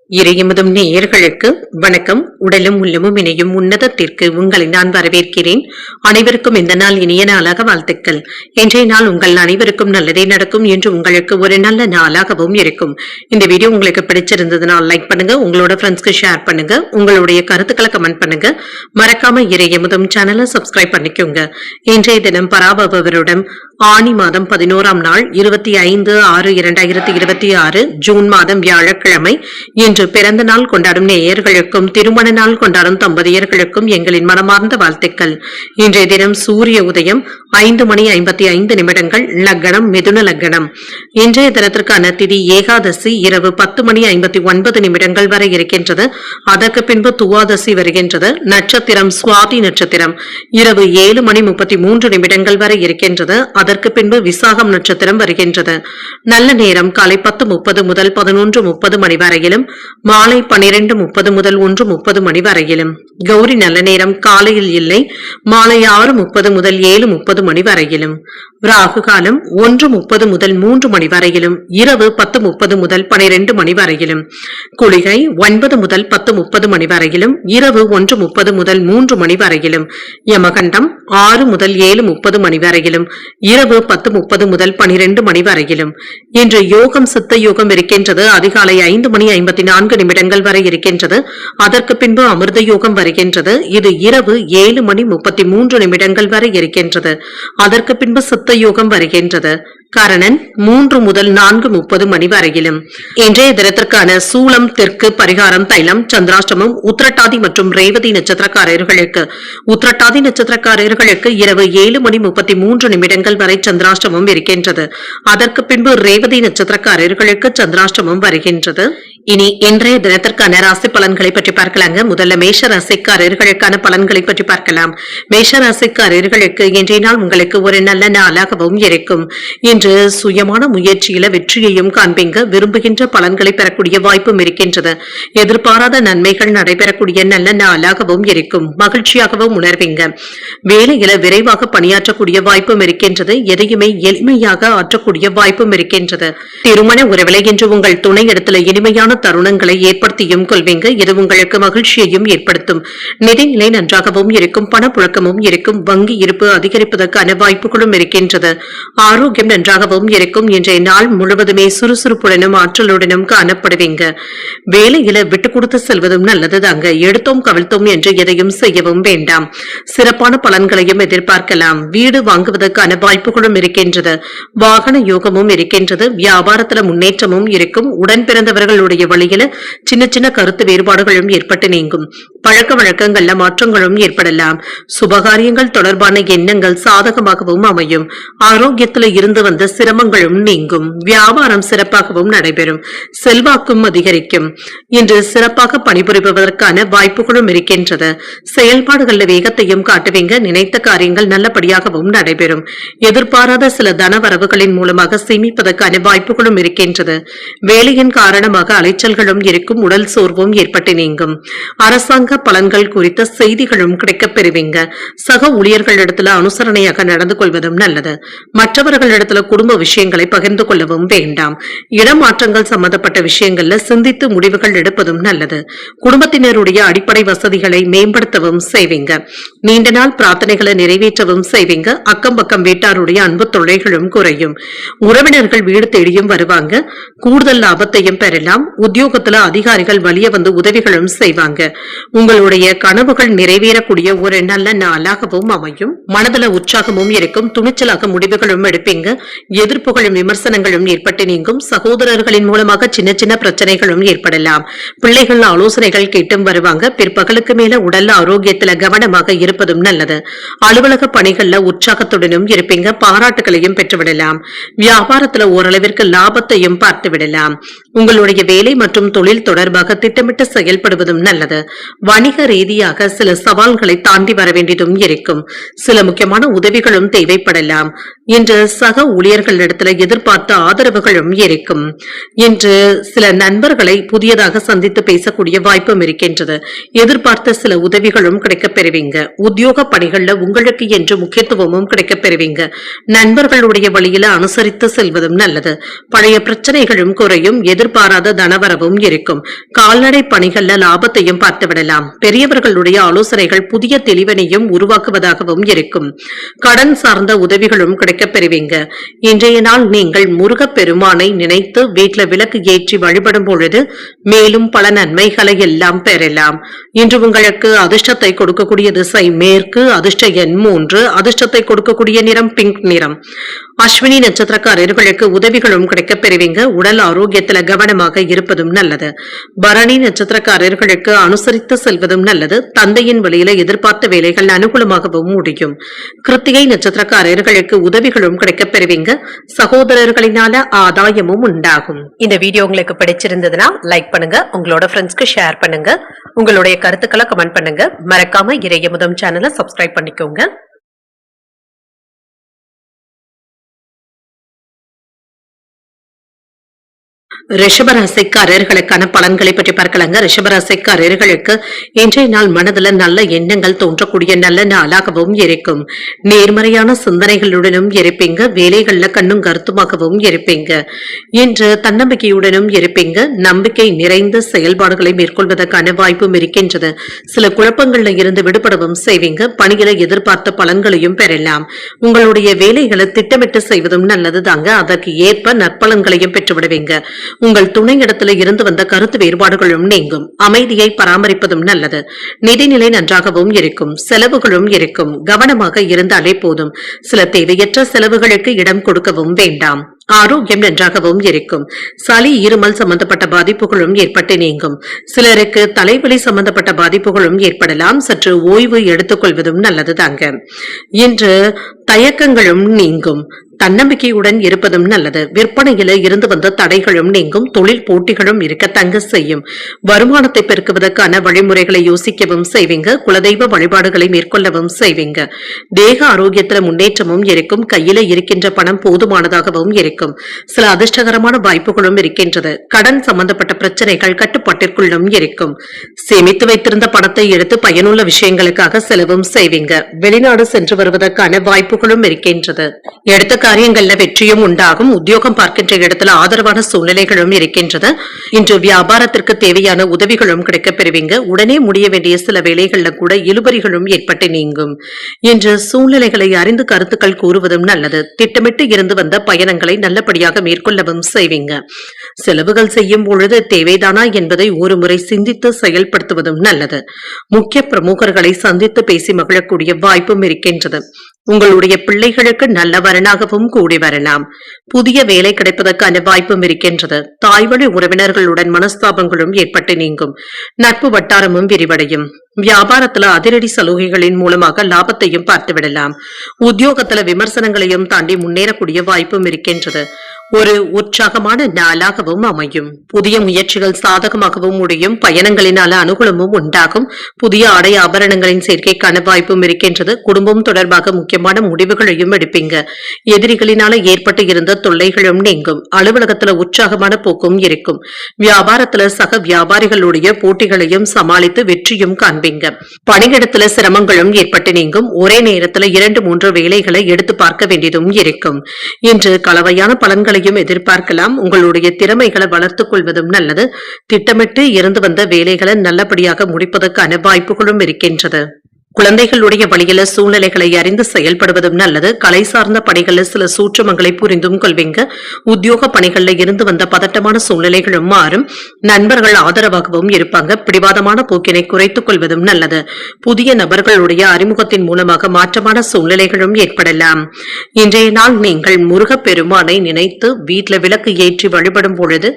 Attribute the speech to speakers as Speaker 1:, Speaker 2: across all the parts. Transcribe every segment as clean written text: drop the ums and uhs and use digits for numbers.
Speaker 1: இறையமுதும் நேயர்களுக்கு வணக்கம். உடலும் உள்ளமும் இணையும் உன்னதத்திற்கு உங்களை நான் வரவேற்கிறேன். அனைவருக்கும் இந்த நாள் இனிய நாளாக வாழ்த்துக்கள். இன்றைய நாள் உங்கள் அனைவருக்கும் நல்லதே நடக்கும் என்று உங்களுக்கு ஒரு நல்ல நாளாகவும் இருக்கும். இந்த வீடியோ உங்களுக்கு பிடிச்சிருந்ததுனால் லைக் பண்ணுங்க, உங்களோட ஃப்ரெண்ட்ஸ்க்கு ஷேர் பண்ணுங்க, உங்களுடைய கருத்துக்களை கமெண்ட் பண்ணுங்க. மறக்காம இறையமுதும் சேனலை சப்ஸ்கிரைப் பண்ணிக்கோங்க. இன்றைய தினம் பராபவ வருடம் ஆனி மாதம் 11ஆம் நாள் 25/6/2026 ஜூன் மாதம் வியாழக்கிழமை. இன்று பிறந்த நாள் கொண்டாடும் நேயர்களுக்கும் திருமண நாள் கொண்டாடும் தம்பதியர்களுக்கும் எங்களின் மனமார்ந்த வாழ்த்துக்கள். இன்றைய தினம் சூரிய உதயம் 5:55 லக்னம் மிதுன லக்னம். இன்றைய தினத்திற்கான திதி ஏகாதசி இரவு 10:59 வரை இருக்கின்றது. அதற்கு பின்பு துவாதசி வருகின்றது. நட்சத்திரம் சுவாதி நட்சத்திரம் இரவு 7:33 வரை இருக்கின்றது. அதற்கு பின்பு விசாகம் நட்சத்திரம் வருகின்றது. நல்ல நேரம் காலை 10:30 முதல் 11:30 மணி வரையிலும், மாலை 12:30 முதல் 1:30 மணி வரையிலும். கௌரி நல்ல நேரம் காலையில் இல்லை, மாலை 6:30 முதல் 7:30 மணி வரையிலும். ராகு காலம் 1:30 முதல் 3 மணி வரையிலும், இரவு 10:30 முதல் 12 மணி வரையிலும். குளிகை 9 முதல் 10:30 மணி வரையிலும், இரவு 1:30 முதல் 3 மணி வரையிலும். யமகண்டம் 6 முதல் 7:30 மணி வரையிலும், இரவு 10:30 முதல் 12 மணி வரையிலும். இன்று யோகம் சித்த யோகம் இருக்கின்றது. அதிகாலை 5:54 வரை இருக்கின்றது. அதற்கு பின்பு அமிர்த யோகம் வருகின்றது. இது இரவு 7:33 வரை இருக்கின்றது. அதற்கு பின்பு சித்த யோகம் வருகின்றது. கரணன் 3 முதல் 4:30 மணி வரையிலும். இன்றைய தினத்திற்கான சூலம் தெற்கு, பரிகாரம் தைலம். சந்திராஷ்டமம் உத்திரட்டாதி மற்றும் ரேவதி நட்சத்திரக்காரர்களுக்கு இரவு 7:33 வரை சந்திராஷ்டமம் இருக்கின்றது. அதற்கு பின்பு ரேவதி நட்சத்திரக்காரர்களுக்கு சந்திராஷ்டமம் வருகின்றது. இனி இன்றைய தினத்திற்கான ராசி பலன்களை பற்றி பார்க்கலாங்க. முதல்ல மேஷ ராசிக்காரர்களுக்கான பலன்களை பற்றி பார்க்கலாம். மேஷ ராசிக்காரர்களுக்கு இன்றைய நாள் உங்களுக்கு ஒரு நல்ல நாளாகவும் இருக்கும். இன்று சுயமான முயற்சியில வெற்றியையும் காண்பீங்க. விரும்புகின்ற பலன்களை பெறக்கூடிய வாய்ப்பும் இருக்கின்றது. எதிர்பாராத நன்மைகள் நடைபெறக்கூடிய நல்ல நாளாகவும் இருக்கும். மகிழ்ச்சியாகவும் உணர்வீங்க. வேலையில விரைவாக பணியாற்றக்கூடிய வாய்ப்பும் இருக்கின்றது. எதையுமே எளிமையாக ஆற்றக்கூடிய வாய்ப்பும் இருக்கின்றது. திருமண உறவிலை இன்று உங்கள் துணை இடத்துல இனிமையான தருணங்களை ஏற்படுத்தியும் கொள்வீங்க. இது உங்களுக்கு மகிழ்ச்சியையும் ஏற்படுத்தும். நிதிநிலை நன்றாகவும் இருக்கும். பணப்புழக்கமும் இருக்கும். வங்கி இருப்பு அதிகரிப்பதற்கான வாய்ப்புகளும் இருக்கின்றது. ஆரோக்கியம் நன்றாகவும் இருக்கும். இன்றைய நாள் முழுவதுமே சுறுசுறுப்புடனும் ஆற்றலுடனும் காணப்படுவீங்க. வேலையில விட்டு கொடுத்து செல்வதும் நல்லதுதாங்க. எடுத்தோம் கவிழ்த்தோம் என்று எதையும் செய்யவும் வேண்டாம். சிறப்பான பலன்களையும் எதிர்பார்க்கலாம். வீடு வாங்குவதற்கான வாய்ப்புகளும் இருக்கின்றது. வாகன யோகமும் இருக்கின்றது. வியாபாரத்துல முன்னேற்றமும் இருக்கும். உடன் பிறந்தவர்களுடைய வழியில சின்ன சின்ன கருத்து வேறுபாடுகளும் ஏற்பட்டு நீங்கும். பழக்க வழக்கங்கள்ல மாற்றங்களும் ஏற்படலாம். சுபகாரியங்கள் தொடர்பான எண்ணங்கள் சாதகமாகவும் அமையும். ஆரோக்கியத்துல இருந்து வந்த சிரமங்களும் நீங்கும். வியாபாரம் சிறப்பாகவும் நடைபெறும். செல்வாக்கும் அதிகரிக்கும். இன்று சிறப்பாக பணிபுரிவதற்கான வாய்ப்புகளும் இருக்கின்றது. செயல்பாடுகள்ல வேகத்தையும் காட்டுவீங்க. நினைத்த காரியங்கள் நல்லபடியாகவும் நடைபெறும். எதிர்பாராத சில தனவரவுகளின் மூலமாக சேமிப்பதற்கான வாய்ப்புகளும் இருக்கின்றது. வேலையின் காரணமாக அலைச்சல்களும் இருக்கும். உடல் சோர்வும் ஏற்பட்டு நீங்கும். அரசாங்க பலன்கள் குறித்த செய்திகளும் கிடைக்கப் பெறுவீங்க. சக ஊழியர்களிடத்துல அனுசரணையாக நடந்து கொள்வதும் நல்லது. மற்றவர்களிடத்துல குடும்ப விஷயங்களை பகிர்ந்து கொள்ளவும் வேண்டாம். இடமாற்றங்கள் சம்பந்தப்பட்ட விஷயங்கள்ல சிந்தித்து முடிவுகள் எடுப்பதும் நல்லது. குடும்பத்தினருடைய அடிப்படை வசதிகளை மேம்படுத்தவும் செய்வீங்க. நீண்ட நாள் பிரார்த்தனைகளை நிறைவேற்றவும் செய்வீங்க. அக்கம் பக்கம் வீட்டாருடைய அன்பு தொல்லைகளும் குறையும். உறவினர்கள் வீடு தேடியும் வருவாங்க. கூடுதல் லாபத்தையும் பெறலாம். உத்தியோகத்துல அதிகாரிகள் வலிய வந்து உதவிகளும் செய்வாங்க. உங்களுடைய கனவுகள் நிறைவேறக்கூடிய ஒரு நல்ல நாளாகவும் அமையும். மனதில உற்சாகமும் இருக்கும். துணிச்சலாக முடிவுகளும் எடுப்பீங்க. எதிர்ப்புகளும் விமர்சனங்களும் ஏற்பட்டு நீங்கும். சகோதரர்களின் மூலமாக சின்ன சின்ன பிரச்சனைகளும் ஏற்படலாம். பிள்ளைகள் ஆலோசனைகள் கேட்டும் வருவாங்க. பிற்பகலுக்கு மேல உடல் ஆரோக்கியத்துல கவனமாக இருப்பதும் நல்லது. அலுவலக பணிகள்ல உற்சாகத்துடனும் இருப்பீங்க. பாராட்டுகளையும் பெற்றுவிடலாம். வியாபாரத்துல ஓரளவிற்கு லாபத்தையும் பார்த்து விடலாம். உங்களுடைய வேலை மற்றும் தொழில் தொடர்பாக திட்டமிட்டு செயல்படுவதும் நல்லது. வணிக ரீதியாக சில சவால்களை தாண்டி வர வேண்டியதும் இருக்கும். சில முக்கியமான உதவிகளும் தேவைப்படலாம். இன்று சக ஊழியர்களிடத்துல எதிர்பார்த்த ஆதரவுகளும் இருக்கும். இன்று சில நண்பர்களை புதியதாக சந்தித்து பேசக்கூடிய வாய்ப்பும் இருக்கின்றது. எதிர்பார்த்த சில உதவிகளும் கிடைக்கப் பெறுவீங்க. உத்தியோக பணிகள்ல உங்களுக்கு என்று முக்கியத்துவமும் கிடைக்கப் பெறுவீங்க. நண்பர்களுடைய வழியில அனுசரித்து செல்வதும் நல்லது. பழைய பிரச்சனைகளும் குறையும். எதிர்பாராத தனவரவும் இருக்கும். கால்நடை பணிகள்ல லாபத்தையும் பார்த்து விடலாம். பெரியவர்களுடைய ஆலோசனைகள் புதிய தெளிவினையும் உருவாக்குவதாகவும் இருக்கும். கடன் சார்ந்த உதவிகளும் கிடைக்கப் பெறுவீங்க. இன்றைய நாள் நீங்கள் முருகப்பெருமானை நினைத்து வீட்டுல விளக்கு ஏற்றி வழிபடும் பொழுது மேலும் பல நன்மைகளை எல்லாம் பெறலாம். இன்று உங்களுக்கு அதிர்ஷ்டத்தை கொடுக்கக்கூடிய திசை மேற்கு, அதிர்ஷ்ட எண் 3, அதிர்ஷ்டத்தை கொடுக்கக்கூடிய நிறம் பிங்க் நிறம். அஸ்வினி நட்சத்திரக்காரர்களுக்கு உதவிகளும் கிடைக்கப் பெறுவீங்க. உடல் ஆரோக்கியத்துல கவனமாக இருப்பதும் நல்லது. பரணி நட்சத்திரக்காரர்களுக்கு அனுசரித்து செல்வதும் நல்லது. தந்தையின் வழியில எதிர்பார்த்த வேலைகள் அனுகூலமாகவும் முடியும். கிருத்திகை நட்சத்திரக்காரர்களுக்கு உதவிகளும் கிடைக்கப் பெறுவீங்க. சகோதரர்களினால ஆதாயமும் உண்டாகும். இந்த வீடியோ உங்களுக்கு பிடிச்சிருந்ததுன்னா லைக் பண்ணுங்க, உங்களோட ஃப்ரெண்ட்ஸ்க்கு ஷேர் பண்ணுங்க, உங்களுடைய கருத்துக்களை கமெண்ட் பண்ணுங்க. மறக்காம இறையமுதம் சேனலை சப்ஸ்கிரைப் பண்ணிக்கோங்க. ரிஷபராசிக்காரர்களுக்கான பலன்களை பற்றி பார்க்கலாங்க. ரிஷபராசிக்காரர்களுக்கு இன்றைய நாள் மனதுல நல்ல எண்ணங்கள் தோன்றக்கூடிய நல்ல நாளாகவும் இருக்கும். நேர்மறையான சிந்தனைகளுடனும் இருப்பீங்க. வேலைகள்ல கண்ணும் கருத்துமாகவும் இருப்பீங்க. இன்று தன்னம்பிக்கையுடனும் இருப்பீங்க. நம்பிக்கை நிறைந்த செயல்பாடுகளை மேற்கொள்வதற்கான வாய்ப்பும் இருக்கின்றது. சில குழப்பங்கள்ல இருந்து விடுபடவும் செய்வீங்க. பணிகளை எதிர்பார்த்த பலன்களையும் பெறலாம். உங்களுடைய வேலைகளை திட்டமிட்டு செய்வதும் நல்லது தாங்க. அதற்கு ஏற்ப நற்பலன்களையும் பெற்றுவிடுவீங்க. உங்கள் துணையிடத்துல இருந்து வந்த கருத்து வேறுபாடுகளும் நீங்கும். அமைதியை பராமரிப்பதும் நல்லது. நிதிநிலை நன்றாகவும் இருக்கும். செலவுகளும் இருக்கும். கவனமாக இருந்தாலே போதும். சில தேவையற்ற செலவுகளுக்கு இடம் கொடுக்கவும் வேண்டாம். ஆரோக்கியம் நன்றாகவும் இருக்கும். சளி இருமல் சம்பந்தப்பட்ட பாதிப்புகளும் ஏற்பட்டு நீங்கும். சிலருக்கு தலைவலி சம்பந்தப்பட்ட பாதிப்புகளும் ஏற்படலாம். சற்று ஓய்வு எடுத்துக் கொள்வதும் நல்லது தாங்க. இன்று தயக்கங்களும் நீங்கும். தன்னம்பிக்கையுடன் இருப்பதும் நல்லது. விற்பனையில இருந்து வந்த தடைகளும் நீங்கும். தொழில் போட்டிகளும் இருக்க தங்க செய்யும். வருமானத்தை பெருக்குவதற்கான வழிமுறைகளை யோசிக்கவும் செய்வீங்க. குலதெய்வ வழிபாடுகளை மேற்கொள்ளவும் செய்வீங்க. தேக ஆரோக்கியத்துல முன்னேற்றமும் இருக்கும். கையில இருக்கின்ற பணம் போதுமானதாகவும் இருக்கும். சில அதிர்ஷ்டகரமான வாய்ப்புகளும் இருக்கின்றது. கடன் சம்பந்தப்பட்ட பிரச்சனைகள் கட்டுப்பாட்டிற்குள்ளும் இருக்கும். சேமித்து வைத்திருந்த பணத்தை எடுத்து பயனுள்ள விஷயங்களுக்காக செலவும் செய்வீங்க. வெளிநாடு சென்று வருவதற்கான வாய்ப்புகளும் இருக்கின்றது. எடுத்த காரியங்கள்ல வெற்றியும் உண்டாகும். உத்தியோகம் பார்க்கின்ற இடத்துல ஆதரவான சூழ்நிலைகளும் இருக்கின்றது. இன்று வியாபாரத்திற்கு தேவையான உதவிகளும் கிடைக்கப் பெறுவீங்க. உடனே முடிய வேண்டிய சில வேலைகள்ல கூட இழுபறிகளும் ஏற்பட்டு நீங்கும். இன்று சூழ்நிலைகளை அறிந்து கருத்துக்கள் கூறுவதும் நல்லது. திட்டமிட்டு இருந்து வந்த பயணங்களை நல்லபடியாக மேற்கொள்ளவும் செய்வீங்க. செலவுகள் செய்யும் பொழுது தேவைதானா என்பதை ஒரு முறை சிந்தித்து செயல்படுத்துவதும் நல்லது. முக்கிய பிரமுகர்களை சந்தித்து பேசி மகிழக்கூடிய வாய்ப்பும் இருக்கின்றது. உங்களுடைய பிள்ளைகளுக்கு நல்ல வரனாகவும் கூடி வரலாம். புதிய வேலை கிடைப்பதற்கான வாய்ப்பும் இருக்கின்றது. தாய்வழி உறவினர்களுடன் மனஸ்தாபங்களும் ஏற்பட்டு நீங்கும். நட்பு வட்டாரமும் விரிவடையும். வியாபாரத்துல அதிரடி சலுகைகளின் மூலமாக லாபத்தையும் பார்த்துவிடலாம். உத்தியோகத்துல விமர்சனங்களையும் தாண்டி முன்னேறக்கூடிய வாய்ப்பும் இருக்கின்றது. ஒரு உற்சாகமான நாளாகவும் அமையும். புதிய முயற்சிகள் சாதகமாகவும் முடியும். பயணங்களினால அனுகூலமும் உண்டாகும். புதிய ஆடை ஆபரணங்களின் சேர்க்கைக்கான வாய்ப்பும் இருக்கின்றது. குடும்பம் தொடர்பாக முக்கியமான முடிவுகளையும் எடுப்பீங்க. எதிரிகளினால ஏற்பட்டு இருந்த தொல்லைகளும் நீங்கும். அலுவலகத்துல உற்சாகமான போக்கும் இருக்கும். வியாபாரத்துல சக வியாபாரிகளுடைய போட்டிகளையும் சமாளித்து வெற்றியும் காண்பீங்க. பணியிடத்துல சிரமங்களும் ஏற்பட்டு நீங்கும். ஒரே நேரத்துல 2-3 வேலைகளை எடுத்து பார்க்க வேண்டியதும் இருக்கும். இன்று கலவையான பலன்களையும் எதிர்பார்க்கலாம். உங்களுடைய திறமைகளை வளர்த்துக் கொள்வதும் நல்லது. திட்டமிட்டு இருந்து வந்த வேலைகளை நல்லபடியாக முடிப்பதற்கான வாய்ப்புகளும் இருக்கின்றது. குழந்தைகளுடைய வழியில சூழ்நிலைகளை அறிந்து செயல்படுவதும் நல்லது. கலை சார்ந்த பணிகள்ல சில சூட்சமங்களை புரிந்தும் கொள்வீங்க. உத்தியோக பணிகள்ல இருந்து வந்த பதட்டமான சூழ்நிலைகளும் மாறும். நண்பர்கள் ஆதரவாகவும் இருப்பாங்க. பிடிவாதமான போக்கினை குறைத்துக் கொள்வதும் நல்லது. புதிய நபர்களுடைய அறிமுகத்தின் மூலமாக மாற்றமான சூழ்நிலைகளும் ஏற்படலாம். இன்றைய நாள் நீங்கள் முருகப்பெருமானை நினைத்து வீட்டுல விளக்கு ஏற்றி வழிபடும் பொழுது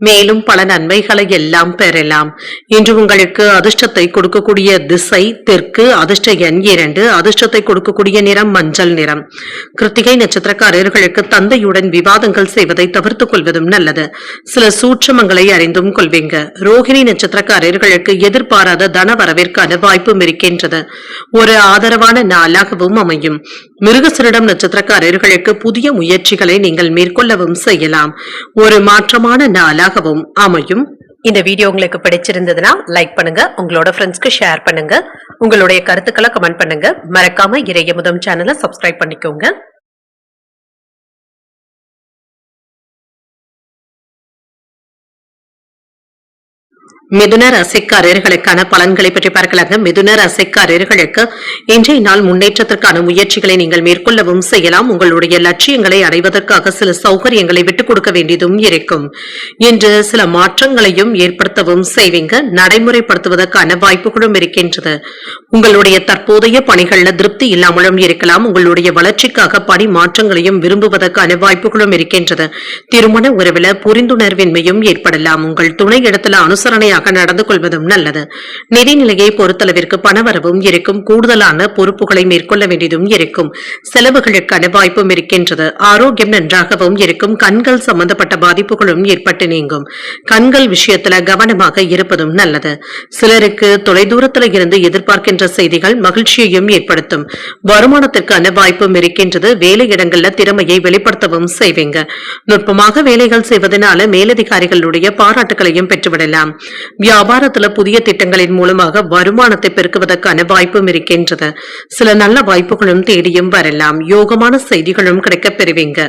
Speaker 1: மேலும் பல நன்மைகளை எல்லாம் பெறலாம். இன்று உங்களுக்கு அதிர்ஷ்டத்தை கொடுக்கக்கூடிய திசை தெற்கு, அதிர்ஷ்ட எண் 2, அதிர்ஷ்டத்தை கொடுக்கக்கூடிய நிறம் மஞ்சள் நிறம். கிருத்திகை நட்சத்திரக்காரர்களுக்கு தந்தையுடன் விவாதங்கள் செய்வதை தவிர்த்துக் கொள்வதும் நல்லது. சில சூட்சமங்களை அறிந்தும் கொள்வீங்க. ரோகிணி நட்சத்திரக்காரர்களுக்கு எதிர்பாராத தன வரவிற்கான வாய்ப்பும் இருக்கின்றது. ஒரு ஆதரவான நாளாகவும் அமையும். மிருகசீரிடம் நட்சத்திரக்காரர்களுக்கு புதிய முயற்சிகளை நீங்கள் மேற்கொள்ளவும் செய்யலாம். ஒரு மாற்றமான நாளாகவும் அமையும். இந்த வீடியோ உங்களுக்கு பிடிச்சிருந்ததுன்னா லைக் பண்ணுங்க, உங்களோட ஃப்ரெண்ட்ஸ்க்கு ஷேர் பண்ணுங்க, உங்களுடைய கருத்துக்களை கமெண்ட் பண்ணுங்க. மறக்காம இறையமுதம் சேனலை சப்ஸ்கிரைப் பண்ணிக்கோங்க. மிதுன ராசிக்காரர்களுக்கான பலன்களை பற்றி பார்க்கலாங்க. மிதுன ராசிக்காரர்களுக்கு இன்றைய நாள் முன்னேற்றத்திற்கான முயற்சிகளை நீங்கள் மேற்கொள்ளவும் செய்யலாம். உங்களுடைய லட்சியங்களை அடைவதற்காக சில சௌகரியங்களை விட்டுக் கொடுக்க வேண்டியதும் இருக்கும். இன்று சில மாற்றங்களையும் ஏற்படுத்தவும் செய்வீங்க. நடைமுறைப்படுத்துவதற்கான வாய்ப்புகளும் இருக்கின்றது. உங்களுடைய தற்போதைய பணிகள்ல திருப்தி இல்லாமலும் இருக்கலாம். உங்களுடைய வளர்ச்சிக்காக பணி மாற்றங்களையும் விரும்புவதற்கான வாய்ப்புகளும் இருக்கின்றது. திருமண உறவில் புரிந்துணர்வின்மையும் ஏற்படலாம். உங்கள் துணை இடத்துல அனுசரணையாக நடந்து கொள்வதும் நல்லது. நிதிநிலையை பொறுத்தளவிற்கு பணவரவும் இருக்கும். கூடுதலான பொறுப்புகளை மேற்கொள்ள வேண்டியதும் இருக்கும். செலவுகளுக்கான வாய்ப்பும் இருக்கின்றது. ஆரோக்கியம் நன்றாகவும் இருக்கும். கண்கள் சம்பந்தப்பட்ட பாதிப்புகளும் ஏற்பட்டு நீங்கும். கண்கள் விஷயத்துல கவனமாக இருப்பதும் நல்லது. சிலருக்கு தொலைதூரத்தில் இருந்து எதிர்பார்க்கின்ற செய்திகள் மகிழ்ச்சியையும் ஏற்படுத்தும். வருமானத்திற்கான வாய்ப்பும் இருக்கின்றது. வேலையிடங்கள்ல திறமையை வெளிப்படுத்தவும் செய்வீங்க. நுட்பமாக வேலைகள் செய்வதனால மேலதிகாரிகளுடைய பாராட்டுகளையும் பெற்றுவிடலாம். வியாபாரத்துல புதிய திட்டங்களின் மூலமாக வருமானத்தை பெருக்குவதற்கான வாய்ப்பும் இருக்கின்றது. சில நல்ல வாய்ப்புகளும் தேடியும் வரலாம். யோகமான செய்திகளும் கிடைக்கப் பெறுவீங்க.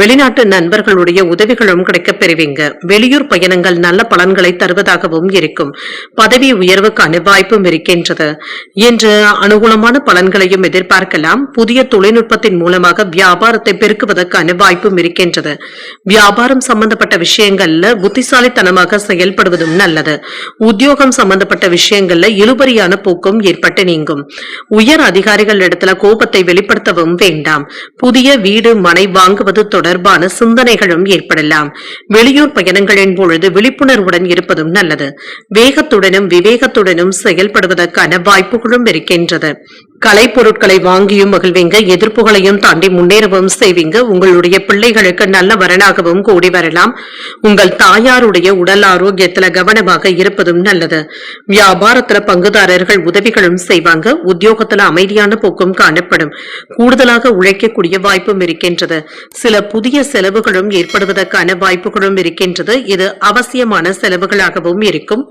Speaker 1: வெளிநாட்டு நண்பர்களுடைய உதவிகளும் கிடைக்கப் பெறுவீங்க. வெளியூர் பயணங்கள் நல்ல பலன்களை தருவதாகவும் இருக்கும். பதவி உயர்வுக்கான வாய்ப்பும் இருக்கின்றது. இன்று அனுகூலமான பலன்களையும் எதிர்பார்க்கலாம். புதிய தொழில்நுட்பத்தின் மூலமாக வியாபாரத்தை பெருக்குவதற்கான வாய்ப்பும் இருக்கின்றது. வியாபாரம் சம்பந்தப்பட்ட விஷயங்கள்ல புத்திசாலித்தனமாக செயல்படுவதும் நல்லது. உத்தியோகம் சம்பந்தப்பட்ட விஷயங்கள்ல இழுபறியான போக்கும் ஏற்பட்டு நீங்கும். உயர் அதிகாரிகள் இடத்துல கோபத்தை வெளிப்படுத்தவும் வேண்டாம். புதிய வீடு மனை வாங்குவது தொடர்பான சிந்தனைகளும் ஏற்படலாம். வெளியூர் பயணங்களின் பொழுது விழிப்புணர்வுடன் இருப்பதும் நல்லது. வேகத்துடனும் விவேகத்துடனும் செயல்படுவதற்கான வாய்ப்புகளும் இருக்கின்றது. கலைப்பொருட்களை வாங்கியும் மகிழ்வீங்க. எதிர்ப்புகளையும் தாண்டி முன்னேறவும் செய்வீங்க. உங்களுடைய பிள்ளைகளுக்கு நல்ல வரனாகவும் கூடி வரலாம். உங்கள் தாயாருடைய உடல் ஆரோக்கியத்துல கவனமாக இருப்பதும் நல்லது. வியாபாரத்துல பங்குதாரர்கள் உதவிகளும் செய்வாங்க. உத்தியோகத்துல அமைதியான போக்கும் காணப்படும். கூடுதலாக உழைக்கக்கூடிய வாய்ப்பும் இருக்கின்றது. சில புதிய செலவுகளும் ஏற்படுவதற்கான வாய்ப்புகளும் இருக்கின்றது. இது அவசியமான செலவுகளாகவும் இருக்கும்.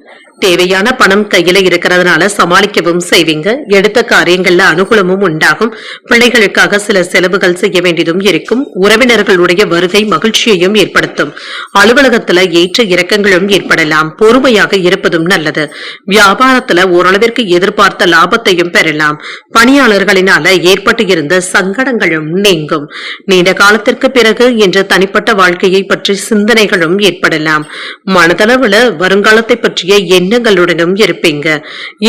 Speaker 1: தேவையான பணம் கையில இருக்கிறதுனால சமாளிக்கவும் செய்வீங்க. எடுத்த காரியங்கள்ல அனுகூலமும் உண்டாகும். பிள்ளைகளுக்காக சில செலவுகள் செய்ய வேண்டியதும் இருக்கும். உறவினர்களுடைய வருகை மகிழ்ச்சியையும் ஏற்படுத்தும். அலுவலகத்துல ஏற்ற இறக்கங்களும் ஏற்படலாம். பொறுமையாக இருப்பதும் நல்லது. வியாபாரத்துல ஓரளவிற்கு எதிர்பார்த்த லாபத்தையும் பெறலாம். பணியாளர்களினால ஏற்பட்டு இருந்த சங்கடங்களும் நீங்கும். நீண்ட காலத்திற்கு பிறகு இன்று தனிப்பட்ட வாழ்க்கையை பற்றி சிந்தனைகளும் ஏற்படலாம். மனதளவுல வருங்காலத்தை பற்றிய எண்ணங்களுடனும் இருப்பீங்க.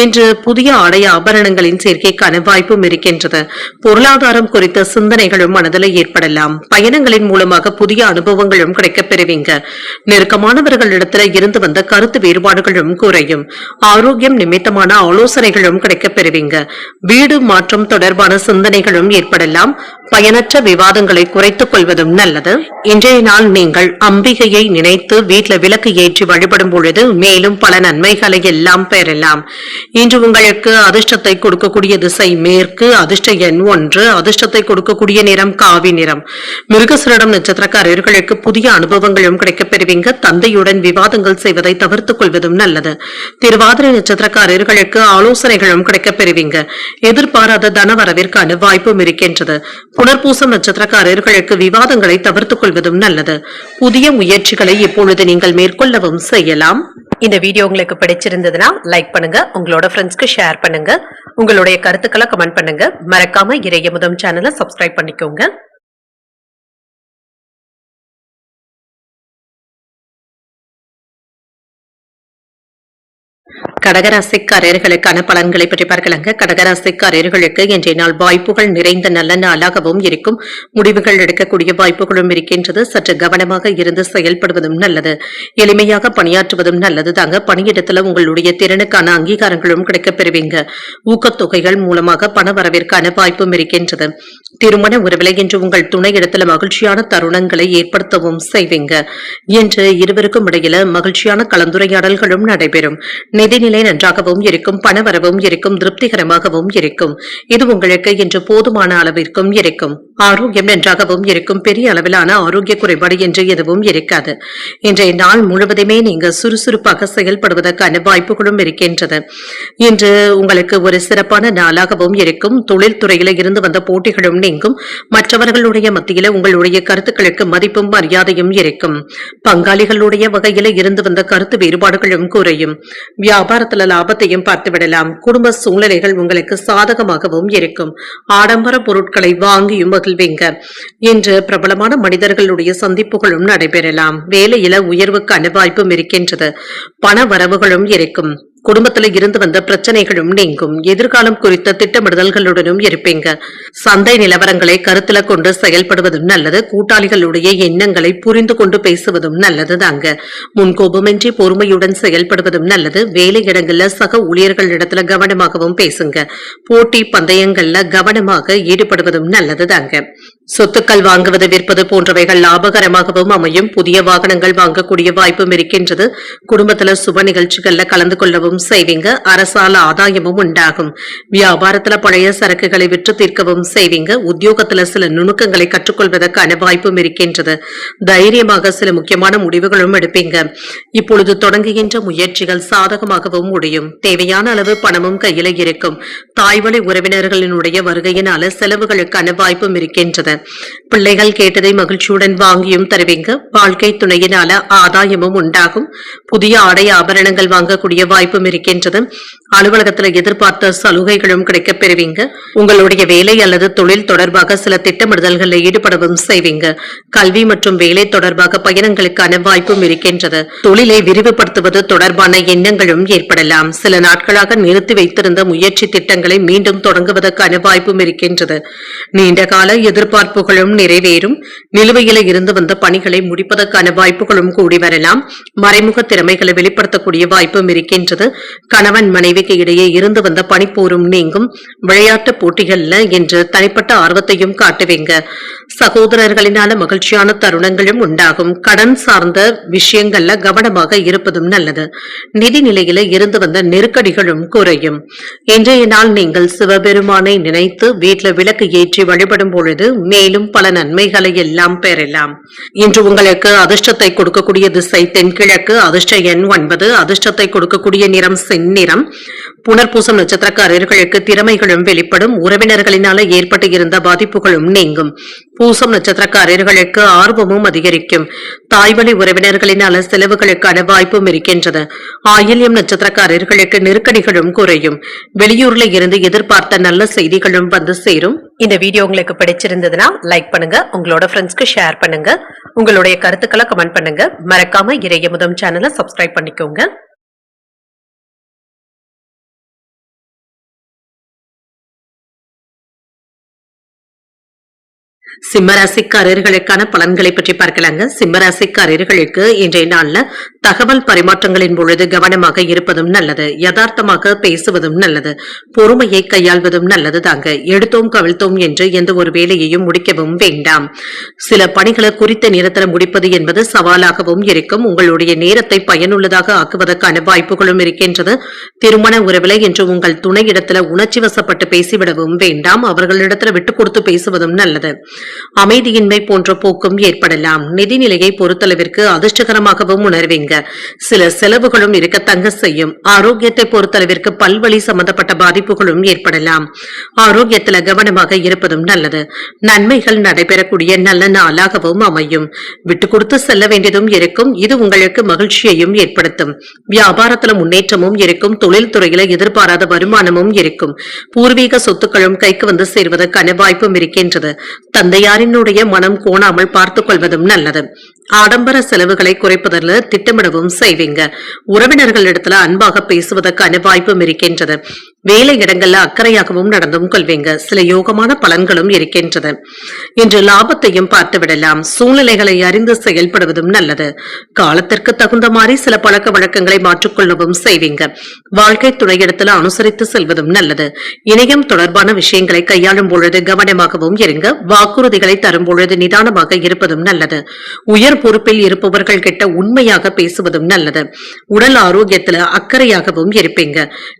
Speaker 1: இன்று புதிய ஆடை ஆபரணங்களின் சேர்க்கைக்கான வாய்ப்பும் இருக்கின்றது. பொருளாதாரம் குறித்த சிந்தனைகளும் மனதில் ஏற்படலாம். பயணங்களின் மூலமாக புதிய அனுபவங்களும் கிடைக்கப் பெறுவீங்க. நெருக்கமானவர்களிடத்துல இருந்து வந்த கருத்து வேறுபாடுகளும் குறையும். ஆரோக்கியம் நிமித்தமான ஆலோசனைகளும் கிடைக்கப் பெறுவீங்க. வீடு மாற்றம் தொடர்பான சிந்தனைகளும் ஏற்படலாம். பயனற்ற விவாதங்களை குறைத்துக் கொள்வதும் நல்லது. இன்றைய நாள் நீங்கள் அம்பிகையை நினைத்து வீட்டில் விளக்கு ஏற்றி வழிபடும் பொழுது மேலும் பல நன்மைகளை எல்லாம் பெறலாம். இன்று உங்களுக்கு அதிர்ஷ்டத்தை கொடுக்கக்கூடிய திசை மேற்கு. அதிர்ஷ்ட எண் 1. அதிர்ஷ்டத்தை கொடுக்கக்கூடிய நிறம் காவி நிறம். மிருகசீரிடம் நட்சத்திரக்காரர்களுக்கு புதிய அனுபவங்களும் கிடைக்கப் பெறுவீங்க. தந்தையுடன் விவாதங்கள் செய்வதை தவிர்த்துக் கொள்வதும் நல்லது. திருவாதிரை நட்சத்திரக்காரர்களுக்கு ஆலோசனைகளும் கிடைக்கப் பெறுவீங்க. எதிர்பாராத தனவரவிற்கான வாய்ப்பும் இருக்கின்றது. புனர்பூசம் நட்சத்திரக்காரர்களுக்கு விவாதங்களை தவிர்த்துக் கொள்வதும் நல்லது. புதிய முயற்சிகளை இப்பொழுது நீங்கள் மேற்கொள்ளவும் செய்யலாம். இந்த வீடியோ உங்களுக்கு பிடிச்சிருந்ததுன்னா லைக் பண்ணுங்க, உங்களோட ஃப்ரெண்ட்ஸ்க்கு ஷேர் பண்ணுங்க, உங்களுடைய கருத்துக்களை கமெண்ட் பண்ணுங்க. மறக்காம இறையமுதம் சேனலை சப்ஸ்கிரைப் பண்ணிக்கோங்க. கடகராசிக்காரர்களுக்கான பலன்களை பற்றி பார்க்கலாங்க. கடகராசிக்காரர்களுக்கு இன்றைய நாள் வாய்ப்புகள் நிறைந்த நல்ல நாளாகவும் இருக்கும். முடிவுகள் எடுக்கக்கூடிய வாய்ப்புகளும் இருக்கின்றது. சற்று கவனமாக இருந்து செயல்படுவதும் நல்லது. எளிமையாக பணியாற்றுவதும் நல்லது தாங்க. பணியிடத்துல உங்களுடைய திறனுக்கான அங்கீகாரங்களும் கிடைக்கப் பெறுவீங்க. ஊக்கத்தொகைகள் மூலமாக பண வரவிற்கான வாய்ப்பும் இருக்கின்றது. திருமண உறவிலை என்று உங்கள் துணை இடத்துல மகிழ்ச்சியான தருணங்களை ஏற்படுத்தவும் செய்வீங்க. இன்று இருவருக்கும் இடையில மகிழ்ச்சியான கலந்துரையாடல்களும் நடைபெறும். நிதிநிலை நிலை நன்றாகவும் இருக்கும், பணவரவும் இருக்கும், திருப்திகரமாகவும் இருக்கும். இது உங்களுக்கு இன்று போதுமான அளவிற்கும் இருக்கும். ஆரோக்கியம் நன்றாகவும் இருக்கும். பெரிய அளவிலான ஆரோக்கிய குறைபாடு என்று எதுவும் இருக்காது. இன்றைய நாள் முழுவதுமே நீங்க சுறுசுறுப்பாக செயல்படுவதற்கான வாய்ப்புகளும் இருக்கின்றது. இன்று உங்களுக்கு ஒரு சிறப்பான நாளாகவும் இருக்கும். தொழில் துறையில இருந்து வந்த போட்டிகளும் நீங்கும். மற்றவர்களுடைய மத்தியில உங்களுடைய கருத்துக்களுக்கு மதிப்பும் மரியாதையும் இருக்கும். பங்காளிகளுடைய வகையில இருந்து வந்த கருத்து வேறுபாடுகளும் குறையும். வியாபாரத்துல லாபத்தையும் பார்த்துவிடலாம். குடும்ப சூழ்நிலைகள் உங்களுக்கு சாதகமாகவும் இருக்கும். ஆடம்பர பொருட்களை வாங்கியும் மகிழ்வீங்க. இன்று பிரபலமான மனிதர்களுடைய சந்திப்புகளும் நடைபெறலாம். வேலையில உயர்வுக்கான வாய்ப்பும் இருக்கின்றது. பண வரவுகளும் இருக்கும். குடும்பத்துல இருந்து வந்த பிரச்சனைகளும் நீங்கும். எதிர்காலம் குறித்த திட்டமிடுதல்களுடனும் இருப்பீங்க. சந்தை நிலவரங்களை கருத்துல கொண்டு செயல்படுவதும் நல்லது. கூட்டாளிகளுடைய எண்ணங்களை புரிந்து கொண்டு பேசுவதும் நல்லது தாங்க. முன்கோபமின்றி பொறுமையுடன் செயல்படுவதும் நல்லது. வேலை இடங்கள்ல சக ஊழியர்களிடத்துல கவனமாகவும் பேசுங்க. போட்டி பந்தயங்கள்ல கவனமாக ஈடுபடுவதும் நல்லது தாங்க. சொத்துக்கள் வாங்குவது விற்பது போன்றவைகள் லாபகரமாகவும் அமையும். புதிய வாகனங்கள் வாங்கக்கூடிய வாய்ப்பும் இருக்கின்றது. குடும்பத்துல சுப நிகழ்ச்சிகள்ல கலந்து கொள்ளவும் செய்வீங்க. அரசால ஆதாயமும் உண்டாகும். வியாபாரத்துல பழைய சரக்குகளை விற்று தீர்க்கவும் செய்வீங்க. உத்தியோகத்துல சில நுணுக்கங்களை கற்றுக்கொள்வதற்கான வாய்ப்பும் இருக்கின்றது. தைரியமாக சில முக்கியமான முடிவுகளும் எடுப்பீங்க. இப்பொழுது தொடங்குகின்ற முயற்சிகள் சாதகமாகவும் முடியும். தேவையான அளவு பணமும் கையில இருக்கும். தாய்வழி உறவினர்களினுடைய வருகையினால செலவுகளுக்கான வாய்ப்பும் இருக்கின்றது. பிள்ளைகள் கேட்டதை மகிழ்ச்சியுடன் வாங்கியும் தருவீங்க. வாழ்க்கை துணையினால ஆதாயமும் உண்டாகும். புதிய ஆடை ஆபரணங்கள் வாங்கக்கூடிய வாய்ப்பும் இருக்கின்றது. அலுவலகத்தில் எதிர்பார்த்த சலுகைகளும் கிடைக்கப் பெறுவீங்க. உங்களுடைய வேலை அல்லது தொழில் தொடர்பாக சில திட்டமிடுதல்களில் ஈடுபடவும் செய்வீங்க. கல்வி மற்றும் வேலை தொடர்பாக பயணங்களுக்கான வாய்ப்பும் இருக்கின்றது. தொழிலை விரிவுபடுத்துவது தொடர்பான எண்ணங்களும் ஏற்படலாம். சில நாட்களாக நிறுத்தி வைத்திருந்த முயற்சி திட்டங்களை மீண்டும் தொடங்குவதற்கான வாய்ப்பும் இருக்கின்றது. நீண்ட கால எதிர்பார்ப்புகளும் நிறைவேறும். நிலுவையில இருந்து வந்த பணிகளை முடிப்பதற்கான வாய்ப்புகளும் கூடி வரலாம். மறைமுக திறமைகளை வெளிப்படுத்தக்கூடிய வாய்ப்பும் இருக்கின்றது. கணவன் மனைவிக்கு இடையே இருந்து வந்த பனிப்போரும் நீங்கும். விளையாட்டு போட்டிகள்ல இன்று தனிப்பட்ட ஆர்வத்தையும் காட்டுவீங்க. சகோதரர்களினால மகிழ்ச்சியான தருணங்களும் உண்டாகும். கடன் சார்ந்த விஷயங்கள்ல கவனமாக இருப்பதும் நல்லது. நிதி நிலையில இருந்து வந்த நெருக்கடிகளும் குறையும். இன்றைய நாள் நீங்கள் சிவபெருமானை நினைத்து வீட்டில் விளக்கு ஏற்றி வழிபடும் பொழுது மேலும் பல நன்மைகளை எல்லாம் பெறலாம். இன்று உங்களுக்கு அதிர்ஷ்டத்தை கொடுக்கக்கூடிய திசை தென்கிழக்கு. அதிர்ஷ்ட எண் 9. அதிர்ஷ்டத்தை கொடுக்கக்கூடிய நிறம் செந்நிறம். புனர்பூசம் நட்சத்திரக்காரர்களுக்கு திறமைகளும் வெளிப்படும். உறவினர்களினால ஏற்பட்டு இருந்த பாதிப்புகளும் நீங்கும். பூசம் நட்சத்திரக்காரர்களுக்கு ஆர்வமும் அதிகரிக்கும். தாய்வழி உறவினர்களினால செலவுகளுக்கான வாய்ப்பும் இருக்கின்றது. ஆயில்யம் நட்சத்திரக்காரர்களுக்கு நெருக்கடிகளும் குறையும். வெளியூர்ல இருந்து எதிர்பார்த்த நல்ல செய்திகளும் வந்து சேரும். இந்த வீடியோ உங்களுக்கு பிடிச்சிருந்ததுன்னா லைக் பண்ணுங்க. உங்களோட ஃப்ரெண்ட்ஸ்க்கு ஷேர் பண்ணுங்க. உங்களுடைய கருத்துக்களை கமெண்ட் பண்ணுங்க. மறக்காம இறையமுதம் சேனலை சப்ஸ்கிரைப் பண்ணிக்கோங்க. சிம்மராசிக்காரர்களுக்கான பலன்களை பற்றி பார்க்கலாங்க. சிம்மராசிக்காரர்களுக்கு இன்றைய நாள்ல தகவல் பரிமாற்றங்களின் பொழுது கவனமாக இருப்பதும் நல்லது. யதார்த்தமாக பேசுவதும் நல்லது. பொறுமையை கையாள்வதும் நல்லது தாங்க. எடுத்தோம் கவிழ்த்தோம் என்று எந்த ஒரு வேலையையும் முடிக்கவும் வேண்டாம். சில பணிகளை குறித்த நேரத்தில் முடிப்பது என்பது சவாலாகவும் இருக்கும். உங்களுடைய நேரத்தை பயனுள்ளதாக ஆக்குவதற்கான வாய்ப்புகளும் இருக்கின்றது. திருமண உறவில என்று உங்கள் துணையிடத்துல உணர்ச்சி வசப்பட்டு பேசிவிடவும் வேண்டாம். அவர்களிடத்துல விட்டுக் கொடுத்து பேசுவதும் நல்லது. அமைதியின்மை போன்ற போக்கும் ஏற்படலாம். நிதிநிலையை பொறுத்தளவிற்கு அதிர்ஷ்டகரமாகவும் உணர்வீங்க. சில செலவுகளும் இருக்கத்தங்க செய்யும். ஆரோக்கியத்தை பொறுத்தளவிற்கு பல்வழி சம்பந்தப்பட்ட பாதிப்புகளும் ஏற்படலாம். ஆரோக்கியத்துல கவனமாக இருப்பதும் நல்லது. நன்மைகள் நடைபெறக்கூடிய நல்ல நாளாகவும் அமையும். விட்டு கொடுத்து செல்ல வேண்டியதும் இருக்கும். இது உங்களுக்கு மகிழ்ச்சியையும் ஏற்படுத்தும். வியாபாரத்துல முன்னேற்றமும் இருக்கும். தொழில் துறையில எதிர்பாராத வருமானமும் இருக்கும். பூர்வீக சொத்துக்களும் கைக்கு வந்து சேர்வதற்கான வாய்ப்பும் இருக்கின்றது. தந்தையாரினுடைய மனம் கோணாமல் பார்த்துக் கொள்வதும் நல்லது. ஆடம்பர செலவுகளை குறைப்பதில் திட்டமிடவும் செய்வீங்க. உறவினர்களிடத்துல அன்பாக பேசுவதற்கான வாய்ப்பும் இருக்கின்றது. வேலை இடங்கள்ல அக்கறையாகவும் நடந்தும் கொள்வீங்க. சில யோகமான பலன்களும் இருக்கின்றது. இன்று லாபத்தையும் பார்த்து விடலாம். சூழ்நிலைகளை அறிந்து செயல்படுவதும் நல்லது. காலத்திற்கு தகுந்த மாதிரி சில பழக்க வழக்கங்களை மாற்றிக்கொள்ளவும் செய்வீங்க. வாழ்க்கை துணையிடத்துல அனுசரித்து செல்வதும் நல்லது. இணையம் தொடர்பான விஷயங்களை கையாளும் பொழுது கவனமாகவும் இருங்க. வாக்குறுதிகளை தரும் பொழுது நிதானமாக இருப்பதும் நல்லது. உயர் பொறுப்பில் இருப்பவர்கள் கிட்ட உண்மையாக பேச பேசுவதும் நல்லது. உடல் ஆரோக்கியத்துல அக்கறையாகவும் இருப்பீங்க.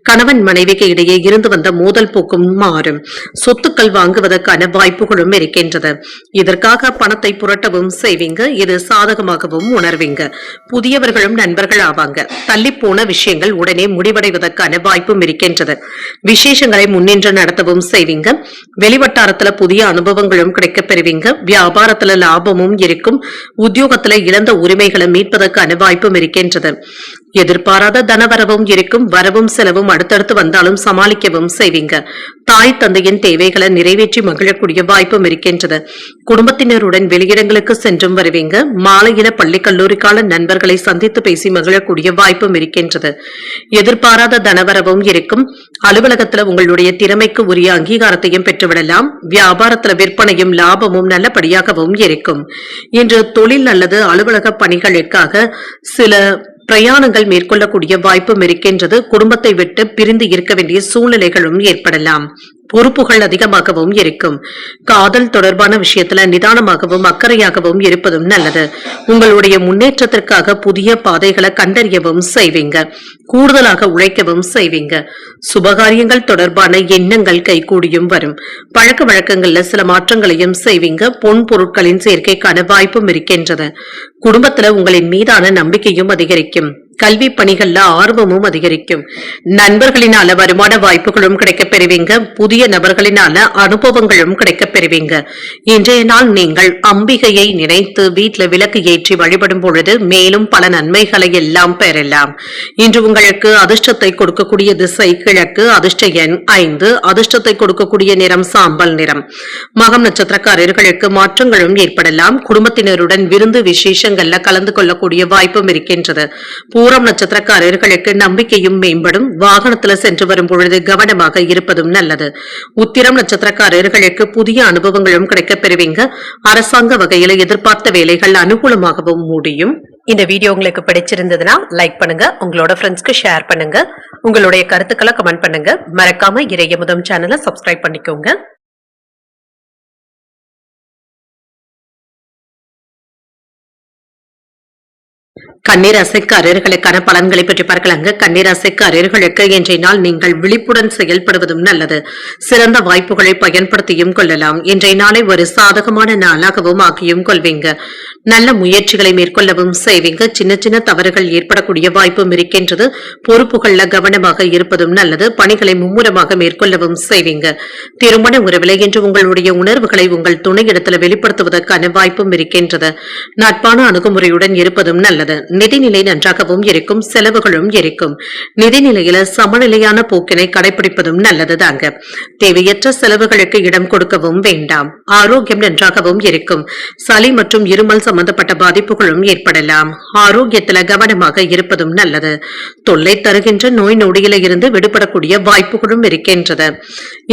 Speaker 1: கணவன் மனைவிக்கு இடையே இருந்து வந்த மோதல் போக்கும் மாறும். சொத்துக்கள் வாங்குவதற்கான வாய்ப்புகளும் இருக்கின்றது. இதற்காக பணத்தை புரட்டவும் செய்வீங்க. இது சாதகமாகவும் உணர்வீங்க. புதியவர்களும் நண்பர்கள் ஆவாங்க. தள்ளி போன விஷயங்கள் உடனே முடிவடைவதற்கான வாய்ப்பும் இருக்கின்றது. விசேஷங்களை முன்னின்று நடத்தவும் செய்வீங்க. வெளிவட்டாரத்துல புதிய அனுபவங்களும் கிடைக்க பெறுவீங்க. வியாபாரத்துல லாபமும் இருக்கும். உத்தியோகத்துல இழந்த உரிமைகளை மீட்பதற்கான வாய்ப்பும் இருக்கின்றது. எதிர்பாராத தனவரவும் இருக்கும். வரவும் செலவும் அடுத்தடுத்து வந்தாலும் சமாளிக்கவும் செய்வீங்க. தாய் தந்தையின் தேவைகளை நிறைவேற்றி மகிழக்கூடிய வாய்ப்பும் இருக்கின்றது. குடும்பத்தினருடன் வெளியிடங்களுக்கு சென்றும் வருவீங்க. மாலையில பள்ளி கல்லூரி கால நண்பர்களை சந்தித்து பேசி மகிழக்கூடிய வாய்ப்பும் இருக்கின்றது. எதிர்பாராத தனவரவும் இருக்கும். அலுவலகத்துல உங்களுடைய திறமைக்கு உரிய அங்கீகாரத்தையும் பெற்றுவிடலாம். வியாபாரத்துல விற்பனையும் லாபமும் நல்லபடியாகவும் இருக்கும். இன்று தொழில் அல்லது அலுவலக பணிகளுக்காக சில பிரயாணங்கள் மேற்கொள்ளக்கூடிய வாய்ப்பும் இருக்கின்றது. குடும்பத்தை விட்டு பிரிந்து இருக்க வேண்டிய சூழ்நிலைகளும் ஏற்படலாம். பொறுப்புகள் அதிகமாகவும் இருக்கும். காதல் தொடர்பான விஷயத்துல நிதானமாகவும் அக்கறையாகவும் இருப்பதும் நல்லது. உங்களுடைய முன்னேற்றத்திற்காக புதிய பாதைகளை கண்டறியவும் செய்வீங்க. கூடுதலாக உழைக்கவும் செய்வீங்க. சுபகாரியங்கள் தொடர்பான எண்ணங்கள் கைகூடியும் வரும். பழக்க வழக்கங்கள்ல சில மாற்றங்களையும் செய்வீங்க. பொன் பொருட்களின் சேர்க்கைக்கான வாய்ப்பும் இருக்கின்றது. குடும்பத்துல உங்களின் மீதான நம்பிக்கையும் அதிகரிக்கும். கல்வி பணிகள்ல ஆர்வமும் அதிகரிக்கும். நண்பர்களினால வருமான வாய்ப்புகளும் கிடைக்க பெறுவீங்க. புதிய நபர்களினால அனுபவங்களும் கிடைக்க பெறுவீங்க. இன்றைய நாள் நீங்கள் அம்பிகையை நினைத்து வீட்டுல விளக்கு ஏற்றி வழிபடும் பொழுது மேலும் பல நன்மைகளை எல்லாம் பெறலாம். இன்று உங்களுக்கு அதிர்ஷ்டத்தை கொடுக்கக்கூடிய திசை கிழக்கு. அதிர்ஷ்ட எண் 5. அதிர்ஷ்டத்தை கொடுக்கக்கூடிய நிறம் சாம்பல் நிறம். மகம் நட்சத்திரக்காரர்களுக்கு மாற்றங்களும் ஏற்படலாம். குடும்பத்தினருடன் விருந்து விசேஷங்கள்ல கலந்து கொள்ளக்கூடிய வாய்ப்பும் இருக்கின்றது. பூரம் நட்சத்திரக்காரர்களுக்கு நம்பிக்கையும் மேம்படும். வாகனத்துல சென்று வரும் பொழுது கவனமாக இருப்பதும் நல்லது. உத்திரம் நட்சத்திரக்காரர்களுக்கு புதிய அனுபவங்களும் கிடைக்க பெறுவீங்க. அரசாங்க வகையில எதிர்பார்த்த வேலைகள் அனுகூலமாகவும் முடியும். இந்த வீடியோ உங்களுக்கு பிடிச்சிருந்ததுன்னா லைக் பண்ணுங்க. உங்களோட ஃப்ரெண்ட்ஸ்க்கு ஷேர் பண்ணுங்க. உங்களுடைய கருத்துக்களை கமெண்ட் பண்ணுங்க. மறக்காம இறையமுதம் சேனலை சப்ஸ்கிரைப் பண்ணிக்கோங்க. கன்னிராசிக்காரர்களுக்கான பலன்களை பற்றி பார்க்கலாங்க. கன்னிராசிக்காரர்களுக்கு இன்றைய நாள் நீங்கள் விழிப்புடன் செயல்படுவதும் நல்லது. சிறந்த வாய்ப்புகளை பயன்படுத்தியும் கொள்ளலாம். இன்றைய நாளை ஒரு சாதகமான நாளாகவும் ஆக்கியும் கொள்வீங்க. நல்ல முயற்சிகளை மேற்கொள்ளவும் செய்வீங்க. சின்ன சின்ன தவறுகள் ஏற்படக்கூடிய வாய்ப்பும் இருக்கின்றது. பொறுப்புகள்ல கவனமாக இருப்பதும் நல்லது. பணிகளை மும்முரமாக மேற்கொள்ளவும் செய்வீங்க. திருமண உறவில இன்று உங்களுடைய உணர்வுகளை உங்கள் துணையிடத்தில் வெளிப்படுத்துவதற்கான வாய்ப்பும் இருக்கின்றது. நட்பான அணுகுமுறையுடன் இருப்பதும் நல்லது. நிதிநிலை நன்றாகவும் இருக்கும். செலவுகளும் இருக்கும். நிதிநிலையில சமநிலையான போக்கினை கடைபிடிப்பதும் நல்லதுதாங்க. தேவையற்ற செலவுகளுக்கு இடம் கொடுக்கவும் வேண்டாம். ஆரோக்கியம் நன்றாகவும் இருக்கும். சளி மற்றும் இருமல் சம்பந்தப்பட்ட பாதிப்புகளும் ஏற்படலாம். ஆரோக்கியத்துல கவனமாக இருப்பதும் நல்லது. தொல்லை தருகின்ற நோய் நொடியில இருந்து விடுபடக்கூடிய வாய்ப்புகளும் இருக்கின்றது.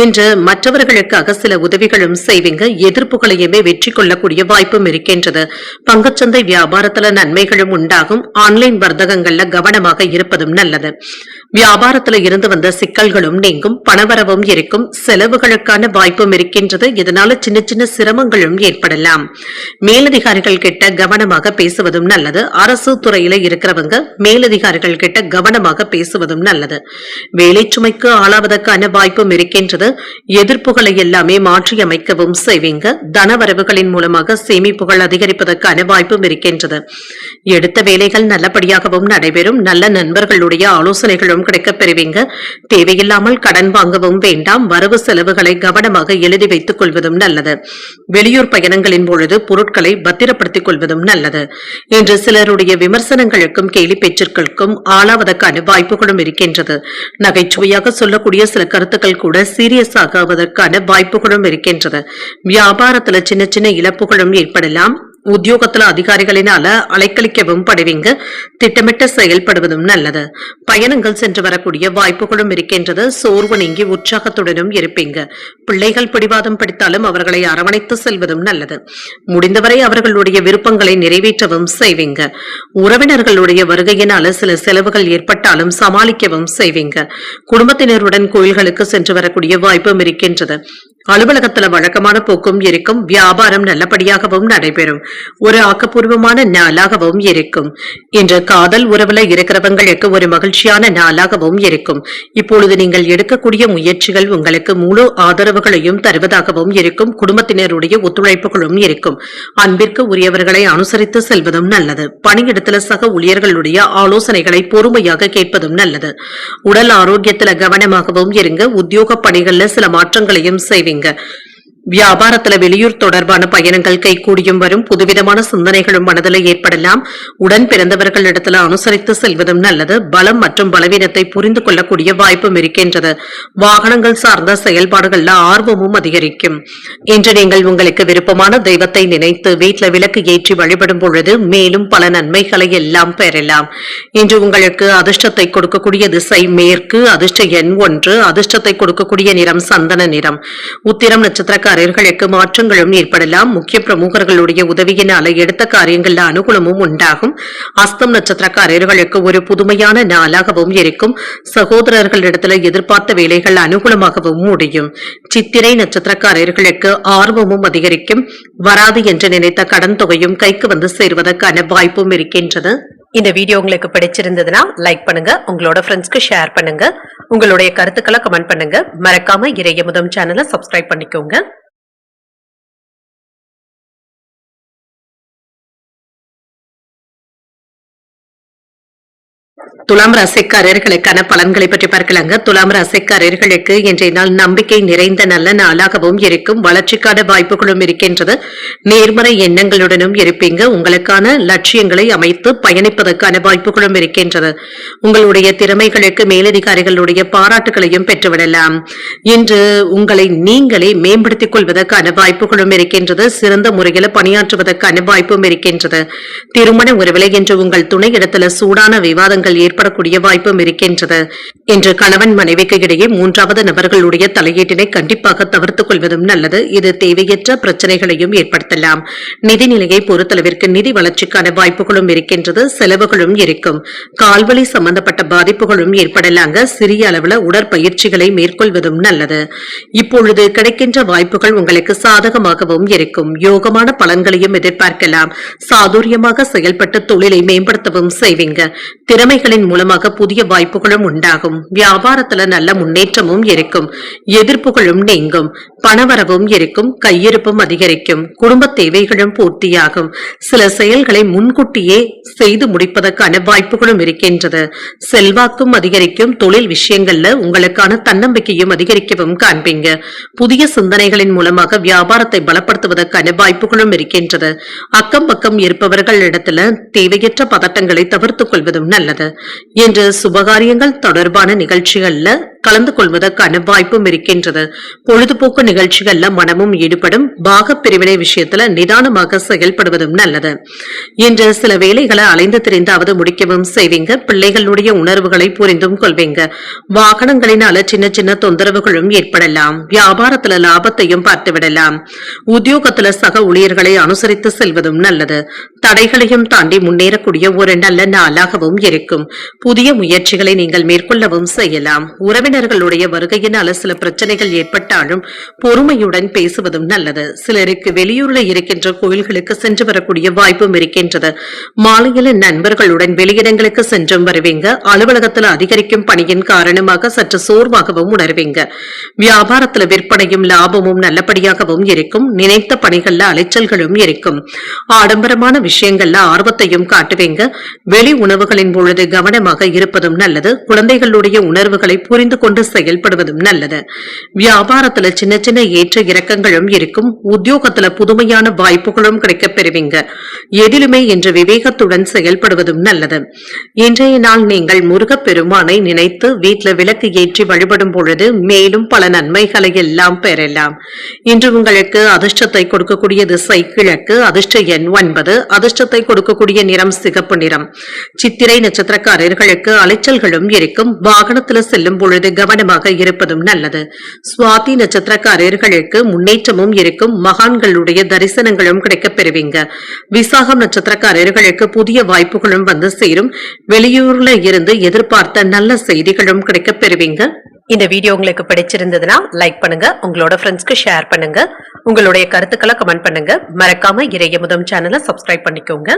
Speaker 1: இன்று மற்றவர்களுக்காக சில உதவிகளும் செய்வீங்க. எதிர்ப்புகளையுமே வெற்றி கொள்ளக்கூடிய வாய்ப்பும் இருக்கின்றது. பங்குச்சந்தை வியாபாரத்துல நன்மைகளும் உண்டாகும். ஆன்லைன் வர்த்தகங்கள்ல கவனமாக இருப்பதும் நல்லது. வியாபாரத்துல இருந்து வந்த சிக்கல்களும் நீங்கும். பணவரவும் இருக்கும். செலவுகளுக்கான வாய்ப்பும் இருக்கின்றது. இதனால சின்ன சின்ன சிரமங்களும் ஏற்படலாம். மேலதிகாரிகள் கிட்ட கவனமாக பேசுவதும் நல்லது. அரசு துறையில இருக்கிறவங்க மேலதிகாரிகள் கிட்ட கவனமாக பேசுவதும் நல்லது. வேலை சுமைக்கு ஆளாவதற்கான வாய்ப்பும் இருக்கின்றது. எதிர்ப்புகளை எல்லாமே மாற்றி அமைக்கவும் செய்வீங்க. தனவரவுகளின் மூலமாக சேமிப்புகள் அதிகரிப்பதற்கான வாய்ப்பும் இருக்கின்றது. எடுத்த வேலைகள் நல்லபடியாகவும் நடைபெறும். நல்ல நண்பர்களுடைய ஆலோசனைகளும் கிடைக்கப் பெறுவீங்க. தேவையில்லாமல் கடன் வாங்கவும் வேண்டாம். வரவு செலவுகளை கவனமாக எழுதி வைத்துக் கொள்வதும் நல்லது. வெளியூர் பயணங்களின் பொழுது பொருட்களை பத்திரப்படுத்திக் கொள்வதும் நல்லது. இன்று சிலருடைய விமர்சனங்களுக்கும் கேலி பேச்சுக்களுக்கும் ஆளாவதற்கான வாய்ப்புகளும் இருக்கின்றது. நகைச்சுவையாக சொல்லக்கூடிய சில கருத்துக்கள் கூட சீரியஸ் ஆகுவதற்கான வாய்ப்புகளும் இருக்கின்றது. வியாபாரத்துல சின்ன சின்ன இழப்புகளும் ஏற்படலாம். உத்தியோகத்துல அதிகாரிகளினால அலைக்கழிக்கவும் படுவீங்க. திட்டமிட்டு செயல்படுவதும் நல்லது. பயணங்கள் சென்று வரக்கூடிய வாய்ப்புகளும் இருக்கின்றது. சோர்வு நீங்கி உற்சாகத்துடனும் இருப்பீங்க. பிள்ளைகள் பிடிவாதம் பிடித்தாலும் அவர்களை அரவணைத்து செல்வதும் நல்லது. முடிந்தவரை அவர்களுடைய விருப்பங்களை நிறைவேற்றவும் செய்வீங்க. உறவினர்களுடைய வருகையினால சில செலவுகள் ஏற்பட்டாலும் சமாளிக்கவும் செய்வீங்க. குடும்பத்தினருடன் கோயில்களுக்கு சென்று வரக்கூடிய வாய்ப்பும் இருக்கின்றது. அலுவலகத்துல வழக்கமான போக்கும் இருக்கும். வியாபாரம் நல்லபடியாகவும் நடைபெறும். ஒரு ஆக்கப்பூர்வமான நாளாகவும் இருக்கும். இன்று காதல் உறவுல இருக்கிறவங்களுக்கு ஒரு மகிழ்ச்சியான நாளாகவும் இருக்கும். இப்பொழுது நீங்கள் எடுக்கக்கூடிய முயற்சிகள் உங்களுக்கு முழு ஆதரவுகளையும் தருவதாகவும் இருக்கும். குடும்பத்தினருடைய ஒத்துழைப்புகளும் இருக்கும். அன்பிற்கு உரியவர்களை அனுசரித்து செல்வதும் நல்லது. பணியிடத்துல சக ஊழியர்களுடைய ஆலோசனைகளை பொறுமையாக கேட்பதும் நல்லது. உடல் ஆரோக்கியத்துல கவனமாகவும் இருங்க. உத்தியோக பணிகள்ல சில மாற்றங்களையும் செய்வீங்க. வியாபாரத்துல வெளியூர் தொடர்பான பயணங்கள் கைகூடியும் வரும். புதுவிதமான சிந்தனைகளும் மனதில் ஏற்படலாம். உடன் பிறந்தவர்களிடத்துல அனுசரித்து செல்வதும் நல்லது. பலம் மற்றும் பலவீனத்தை புரிந்து கொள்ளக்கூடிய வாய்ப்பும் இருக்கின்றது. வாகனங்கள் சார்ந்த செயல்பாடுகள்ல ஆர்வமும் அதிகரிக்கும். இன்று நீங்கள் உங்களுக்கு விருப்பமான தெய்வத்தை நினைத்து வீட்டில் விளக்கு ஏற்றி வழிபடும் பொழுது மேலும் பல நன்மைகளை எல்லாம் பெறலாம். இன்று உங்களுக்கு அதிர்ஷ்டத்தை கொடுக்கக்கூடிய திசை மேற்கு. அதிர்ஷ்ட எண் 1. அதிர்ஷ்டத்தை கொடுக்கக்கூடிய நிறம் சந்தன நிறம். உத்திரம் நட்சத்திரக்காரர்களுக்கு மாற்றங்களும் ஏற்படலாம். முக்கிய பிரமுகர்களுடைய உதவியினால எடுத்த காரியங்கள்ல அனுகூலமும் உண்டாகும். அஸ்தம் நட்சத்திரக்காரர்களுக்கு ஒரு புதுமையான நாளாகவும் இருக்கும். சகோதரர்களிடத்துல எதிர்பார்த்த வேலைகள் அனுகூலமாகவும் முடியும். சித்திரை நட்சத்திரக்காரர்களுக்கு ஆர்வமும் அதிகரிக்கும். வராது என்று நினைத்த கடன் தொகையும் கைக்கு வந்து சேர்வதற்கான வாய்ப்பும் இருக்கின்றது. இந்த வீடியோ உங்களுக்கு பிடிச்சிருந்ததுன்னா லைக் பண்ணுங்க. உங்களோட ஃப்ரெண்ட்ஸ்க்கு ஷேர் பண்ணுங்க. உங்களுடைய கருத்துக்களை கமெண்ட் பண்ணுங்க. மறக்காம இறையமுதம் சேனலை சப்ஸ்கிரைப் பண்ணிக்கோங்க. துலாம் ராசிக்காரர்களுக்கான பலன்களை பற்றி பார்க்கலாங்க. துலாம் ராசிக்காரர்களுக்கு இன்றைய நாள் நம்பிக்கை நிறைந்த நல்ல நாளாகவும் இருக்கும். வளர்ச்சிக்கான வாய்ப்புகளும் இருக்கின்றது. நேர்மறை எண்ணங்களுடனும் இருப்பீங்க. உங்களுக்கான லட்சியங்களை அமைத்து பயணிப்பதற்கான வாய்ப்புகளும் இருக்கின்றது. உங்களுடைய திறமைகளுக்கு மேலதிகாரிகளுடைய பாராட்டுகளையும் பெற்றுவிடலாம். இன்று உங்களை நீங்களே மேம்படுத்திக் கொள்வதற்கான வாய்ப்புகளும் இருக்கின்றது. சிறந்த முறையில் பணியாற்றுவதற்கான வாய்ப்பும் இருக்கின்றது. திருமண உறவிலை என்று உங்கள் துணை இடத்துல சூடான விவாதங்கள் ஏற்படக்கூடிய வாய்ப்பும் இருக்கின்றது. இன்று கணவன் மனைவிக்கு இடையே மூன்றாவது நபர்களுடைய தலையீட்டினை கண்டிப்பாக தவிர்த்துக் கொள்வதும் நல்லது. இது தேவையற்ற பிரச்சனைகளையும் ஏற்படுத்தலாம். நிதிநிலையை பொறுத்தளவிற்கு நிதி வளர்ச்சிக்கான வாய்ப்புகளும் இருக்கின்றது. செலவுகளும் இருக்கும். கால்வலி சம்பந்தப்பட்ட பாதிப்புகளும் ஏற்படலாங்க. சிறிய அளவுல உடற்பயிற்சிகளை மேற்கொள்வதும் நல்லது. இப்பொழுது கிடைக்கின்ற வாய்ப்புகள் உங்களுக்கு சாதகமாகவும் இருக்கும். யோகமான பலன்களையும் எதிர்பார்க்கலாம். சாதுரியமாக செயல்பட்டு தொழிலை மேம்படுத்தவும் செய்வீங்க. திறமைகளின் மூலமாக புதிய வாய்ப்புகளும் உண்டாகும். வியாபாரத்துல நல்ல முன்னேற்றமும் இருக்கும். எதிர்ப்புகளும் நீங்கும். பணவரவும் இருக்கும். கையிருப்பும் அதிகரிக்கும். குடும்ப தேவைகளும் பூர்த்தியாகும். சில செயல்களை முன்கூட்டியே செய்து முடிப்பதற்கான வாய்ப்புகளும் இருக்கின்றது. செல்வாக்கும் அதிகரிக்கும். தொழில் விஷயங்கள்ல உங்களுக்கான தன்னம்பிக்கையும் அதிகரிக்கவும் காண்பீங்க. புதிய சிந்தனைகளின் மூலமாக வியாபாரத்தை பலப்படுத்துவதற்கான வாய்ப்புகளும் இருக்கின்றது. அக்கம் பக்கம் இருப்பவர்கள் இடத்துல தேவையற்ற பதட்டங்களை தவிர்த்துக் கொள்வதும் நல்லது. இன்று சுபகாரியங்கள் தொடர்பான நிகழ்ச்சிகள்ல கலந்து கொள்வதற்கான வாய்ப்பும் இருக்கின்றது. பொழுதுபோக்கு நிகழ்ச்சிகள்ல மனமும் ஈடுபடும். பாக பிரிவினை விஷயத்துல நிதானமாக செயல்படுவதும் நல்லது. இன்று சில வேலைகளை அலைந்து திரிந்தாவது முடிக்கவும் செய்வீங்க. பிள்ளைகளுடைய உணர்வுகளை புரிந்தும் கொள்வீங்க. வாகனங்களினால சின்ன சின்ன தொந்தரவுகளும் ஏற்படலாம். வியாபாரத்துல லாபத்தையும் பார்த்துவிடலாம். உத்தியோகத்துல சக ஊழியர்களை அனுசரித்து செல்வதும் நல்லது. தடைகளையும் தாண்டி முன்னேறக்கூடிய ஒரு நல்ல நாளாகவும் இருக்கும். புதிய முயற்சிகளை நீங்கள் மேற்கொள்ளவும் செய்யலாம். உறவினர்களுடைய வருகையினால சில பிரச்சனைகள் ஏற்பட்டாலும் பொறுமையுடன் பேசுவதும் நல்லது. சிலருக்கு வெளியூர்ல இருக்கின்ற கோயில்களுக்கு சென்று வரக்கூடிய வாய்ப்பும் இருக்கின்றது. மாலையில நண்பர்களுடன் வெளியிடங்களுக்கு சென்றும் வருவீங்க. அலுவலகத்தில் அதிகரிக்கும் பணியின் காரணமாக சற்று சோர்வாகவும் உணர்வீங்க. வியாபாரத்துல விற்பனையும் லாபமும் நல்லபடியாகவும் இருக்கும். நினைத்த பணிகள்ல அலைச்சல்களும் இருக்கும். ஆடம்பரமான விஷயங்கள்ல ஆர்வத்தையும் காட்டுவீங்க. வெளி உணவுகளின் பொழுது கவனமாக இருப்பதும் நல்லது. குழந்தைகளுடைய உணர்வுகளை புரிந்து கொண்டு செயல்படுவதும் நல்லது. வியாபாரத்துல சின்ன சின்ன ஏற்ற இறக்கங்களும் இருக்கும். உத்தியோகத்துல புதுமையான வாய்ப்புகளும் கிடைக்கப் பெறுவீங்க. எதிலுமே இன்று விவேகத்துடன் செயல்படுவதும் நல்லது. இன்றைய நாள் நீங்கள் முருகப்பெருமானை நினைத்து வீட்டுல விளக்கு ஏற்றி வழிபடும் பொழுது மேலும் பல நன்மைகளை எல்லாம் பெறலாம். இன்று உங்களுக்கு அதிர்ஷ்டத்தை கொடுக்கக்கூடிய திசை கிழக்கு. அதிர்ஷ்ட எண் 9. அதிர்ஷ்டத்தை கொடுக்கக்கூடிய நிறம் சிகப்பு நிறம். சித்திரை நட்சத்திரக்காரர்களுக்கு அலைச்சல்களும் இருக்கும். வாகனத்துல செல்லும் பொழுது கவனமாக இருப்பதும் நல்லது. சுவாதி நட்சத்திரக்காரர்களுக்கு முன்னேற்றமும் இருக்கும். மகான்களுடைய தரிசனங்களும் கிடைக்கப் பெறுவீங்க. விசாகம் நட்சத்திரக்காரர்களுக்கு புதிய வாய்ப்புகளும் வந்து சேரும். வெளியூர்ல இருந்து எதிர்பார்த்த நல்ல செய்திகளும் கிடைக்கப் பெறுவீங்க. இந்த வீடியோ உங்களுக்கு பிடிச்சிருந்ததுன்னா லைக் பண்ணுங்க, உங்களோட ஃப்ரெண்ட்ஸ்க்கு ஷேர் பண்ணுங்க, உங்களுடைய கருத்துக்களை கமெண்ட் பண்ணுங்க. மறக்காம இறையமுதம் சேனலை சப்ஸ்கிரைப் பண்ணிக்கோங்க.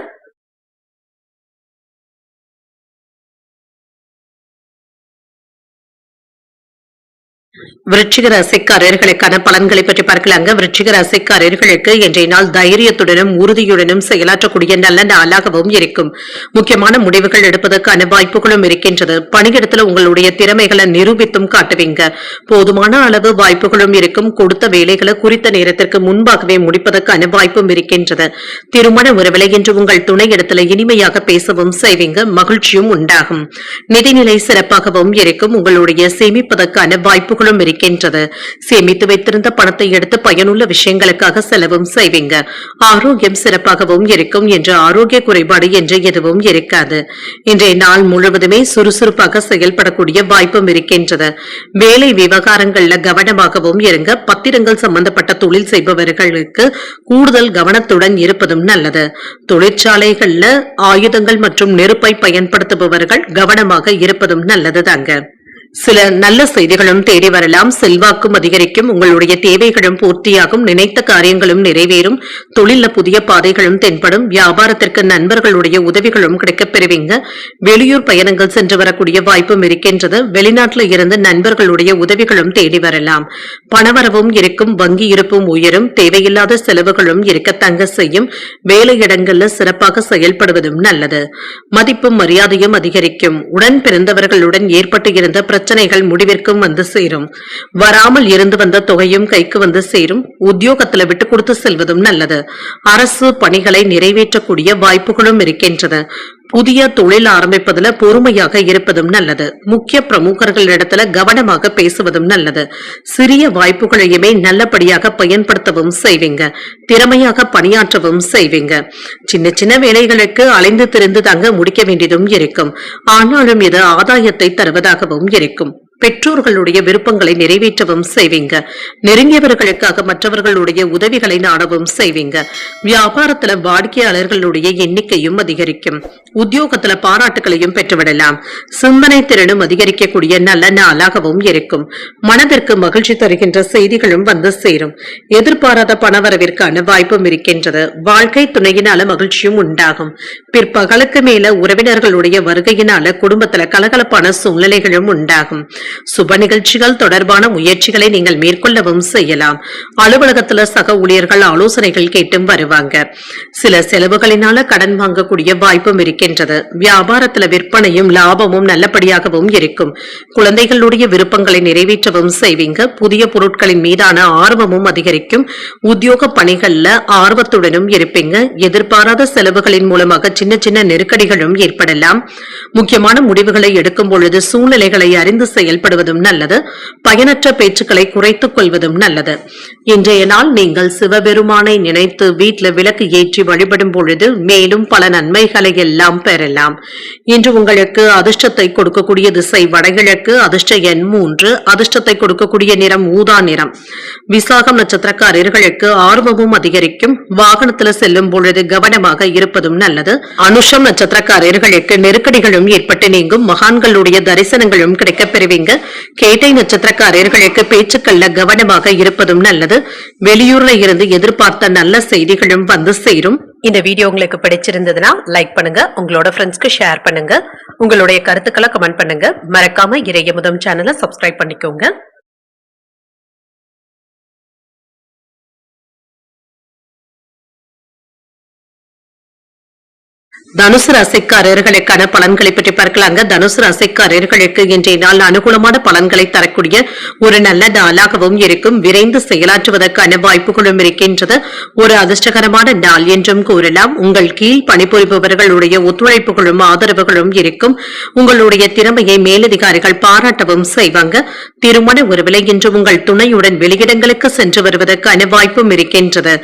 Speaker 1: விருச்சிக ராசிக்காரர்களுக்கான பலன்களை பற்றி பார்க்கலாங்க. விருச்சிக ராசிக்காரர்களுக்கு இன்றைய நாள் தைரியத்துடனும் உறுதியுடனும் செயலாற்றக்கூடிய நல்ல நாளாகவும் இருக்கும். முக்கியமான முடிவுகள் எடுப்பதற்கான வாய்ப்புகளும் இருக்கின்றது. பணியிடத்துல உங்களுடைய திறமைகளை நிரூபித்தும் காட்டுவீங்க. போதுமான அளவு வாய்ப்புகளும் இருக்கும். கொடுத்த வேலைகளை குறித்த நேரத்திற்கு முன்பாகவே முடிப்பதற்கான வாய்ப்பும் இருக்கின்றது. திருமண உறவிலை என்று உங்கள் துணையிடத்துல இனிமையாக பேசவும் செய்வீங்க. மகிழ்ச்சியும் உண்டாகும். நிதிநிலை சிறப்பாகவும் இருக்கும். உங்களுடைய சேமிப்பதற்கான வாய்ப்புகளும் இருக்கின்றது. சேமித்து வைத்திருந்த பணத்தை எடுத்து பயனுள்ள விஷயங்களுக்காக செலவும் செய்வீங்க. ஆரோக்கியம் சிறப்பாகவும் இருக்கும். என்று ஆரோக்கிய குறைபாடு என்று எதுவும் இருக்காது. இன்றைய நாள் முழுவதுமே சுறுசுறுப்பாக செயல்படக்கூடிய வாய்ப்பும் இருக்கின்றது. வேலை விவகாரங்கள்ல கவனமாகவும் இருங்க. பத்திரங்கள் சம்பந்தப்பட்ட தொழில் செய்பவர்களுக்கு கூடுதல் கவனத்துடன் இருப்பதும் நல்லது. தொழிற்சாலைகள்ல ஆயுதங்கள் மற்றும் நெருப்பை பயன்படுத்துபவர்கள் கவனமாக இருப்பதும் நல்லது தாங்க. சில நல்ல செய்திகளும் தேடி வரலாம். செல்வாக்கும் அதிகரிக்கும். உங்களுடைய தேவைகளும் பூர்த்தியாகும். நினைத்த காரியங்களும் நிறைவேறும். தொழில புதிய பாதைகளும் தென்படும். வியாபாரத்திற்கு நண்பர்களுடைய உதவிகளும் கிடைக்கப் பெறுவீங்க. வெளியூர் பயணங்கள் சென்று வரக்கூடிய வாய்ப்பும் இருக்கின்றது. வெளிநாட்டில் இருந்து நண்பர்களுடைய உதவிகளும் தேடி வரலாம். பணவரவும் இருக்கும். வங்கி இருப்பும் உயரும். தேவையில்லாத செலவுகளும் இருக்க தங்க செய்யும். வேலையிடங்கள்ல சிறப்பாக செயல்படுவதும் நல்லது. மதிப்பும் மரியாதையும் அதிகரிக்கும். உடன் பிறந்தவர்களுடன் ஏற்பட்டு இருந்த பிரச்சனைகள் முடிவிற்கும் வந்து சேரும். வராமல் இருந்து வந்த தொகையும் கைக்கு வந்து சேரும். உத்தியோகத்துல விட்டு கொடுத்து செல்வதும் நல்லது. அரசு பணிகளை நிறைவேற்றக்கூடிய வாய்ப்புகளும் இருக்கின்றது. புதிய தொழில் ஆரம்பிப்பதில் பொறுமையாக இருப்பதும் நல்லது. முக்கிய பிரமுகர்களிடத்துல கவனமாக பேசுவதும் நல்லது. சிறிய வாய்ப்புகளையுமே நல்லபடியாக பயன்படுத்தவும் செய்வீங்க. திறமையாக பணியாற்றவும் செய்வீங்க. சின்ன சின்ன வேலைகளுக்கு அலைந்து திரிந்து தங்க முடிக்க வேண்டியதும் இருக்கும். ஆனாலும் இது ஆதாயத்தை தருவதாகவும் இருக்கும். பெற்றோர்களுடைய விருப்பங்களை நிறைவேற்றவும் செய்வீங்க. நெருங்கியவர்களுக்காக மற்றவர்களுடைய உதவிகளை நாடவும் செய்வீங்க. வியாபாரத்துல வாடிக்கையாளர்களுடைய எண்ணிக்கையும் அதிகரிக்கும். உத்தியோகத்துல பாராட்டுகளையும் பெற்றுவிடலாம். சிந்தனை திறனும் அதிகரிக்கக்கூடிய நல்ல நாளாகவும் இருக்கும். மனதிற்கு மகிழ்ச்சி தருகின்ற செய்திகளும் வந்து சேரும். எதிர்பாராத பணவரவிற்கான வாய்ப்பும் இருக்கின்றது. வாழ்க்கை துணையினால மகிழ்ச்சியும் உண்டாகும். பிற்பகலுக்கு மேல உறவினர்களுடைய வருகையினால குடும்பத்துல கலகலப்பான சூழ்நிலைகளும் உண்டாகும். சுப நிகழ்ச்சிகள் தொடர்பான முயற்சிகளை நீங்கள் மேற்கொள்ளவும் செய்யலாம். அலுவலகத்துல சக ஊழியர்கள் ஆலோசனைகள் கேட்டும் வருவாங்க. சில செலவுகளினால கடன் வாங்கக்கூடிய வாய்ப்பும் இருக்கின்றது. வியாபாரத்துல விற்பனையும் லாபமும் நல்லபடியாகவும் இருக்கும். குழந்தைகளுடைய விருப்பங்களை நிறைவேற்றவும் செய்வீங்க. புதிய பொருட்களின் மீதான ஆர்வமும் அதிகரிக்கும். உத்தியோக பணிகள்ல ஆர்வத்துடனும் இருப்பீங்க. எதிர்பாராத செலவுகளின் மூலமாக சின்ன சின்ன நெருக்கடிகளும் ஏற்படலாம். முக்கியமான முடிவுகளை எடுக்கும் பொழுது சூழ்நிலைகளை அறிந்து செயல்படுவதும் நல்லது. பயனற்ற பேச்சுக்களை குறைத்துக் கொள்வதும் நல்லது. இன்றைய நாள் நீங்கள் சிவபெருமானை நினைத்து வீட்டில் விளக்கு ஏற்றி வழிபடும் பொழுது மேலும் பல நன்மைகளை எல்லாம் பெறலாம். இன்று உங்களுக்கு அதிர்ஷ்டத்தை கொடுக்கக்கூடிய திசை வடகிழக்கு. அதிர்ஷ்ட எண் 3. அதிர்ஷ்டத்தை கொடுக்கக்கூடிய நிறம் ஊதா நிறம். விசாகம் நட்சத்திரக்காரர்களுக்கு ஆர்வமும் அதிகரிக்கும். வாகனத்துல செல்லும் பொழுது கவனமாக இருப்பதும் நல்லது. அனுஷம் நட்சத்திரக்காரர்களுக்கு நெருக்கடிகளும் ஏற்பட்டு நீங்கும். மகான்களுடைய தரிசனங்களும் கிடைக்கப் பெறுவீங்க. கேட்டை நட்சத்திரக்காரர்களுக்கு பேச்சுக்கள்ல கவனமாக இருப்பதும் நல்லது. வெளியூர்ல இருந்து எதிர்பார்த்த நல்ல செய்திகளும் வந்து சேரும். இந்த வீடியோ உங்களுக்கு பிடிச்சிருந்ததுன்னா லைக் பண்ணுங்க, உங்களோட ஃப்ரெண்ட்ஸ்க்கு ஷேர் பண்ணுங்க, உங்களுடைய கருத்துக்களை கமெண்ட் பண்ணுங்க. மறக்காம இறையமுதம் சேனலை சப்ஸ்கிரைப் பண்ணிக்கோங்க. தனுசு ராசிக்காரர்களுக்கான பலன்களை பற்றி பார்க்கலாங்க. தனுசு ராசிக்காரர்களுக்கு இன்றைய நாள் அனுகூலமான பலன்களை தரக்கூடிய ஒரு நல்ல நாளாகவும் இருக்கும். விரைந்து செயலாற்றுவதற்கான வாய்ப்புகளும் இருக்கின்றது. ஒரு அதிர்ஷ்டகரமான நாள் என்றும் கூறலாம். உங்கள் கீழ் பணிபுரிபவர்களுடைய ஒத்துழைப்புகளும் ஆதரவுகளும் இருக்கும். உங்களுடைய திறமையை மேலதிகாரிகள் பாராட்டவும் செய்வாங்க. திருமண உறவிலை இன்று உங்கள் துணையுடன் வெளியிடங்களுக்கு சென்று வருவதற்கான வாய்ப்பும் இருக்கின்றது.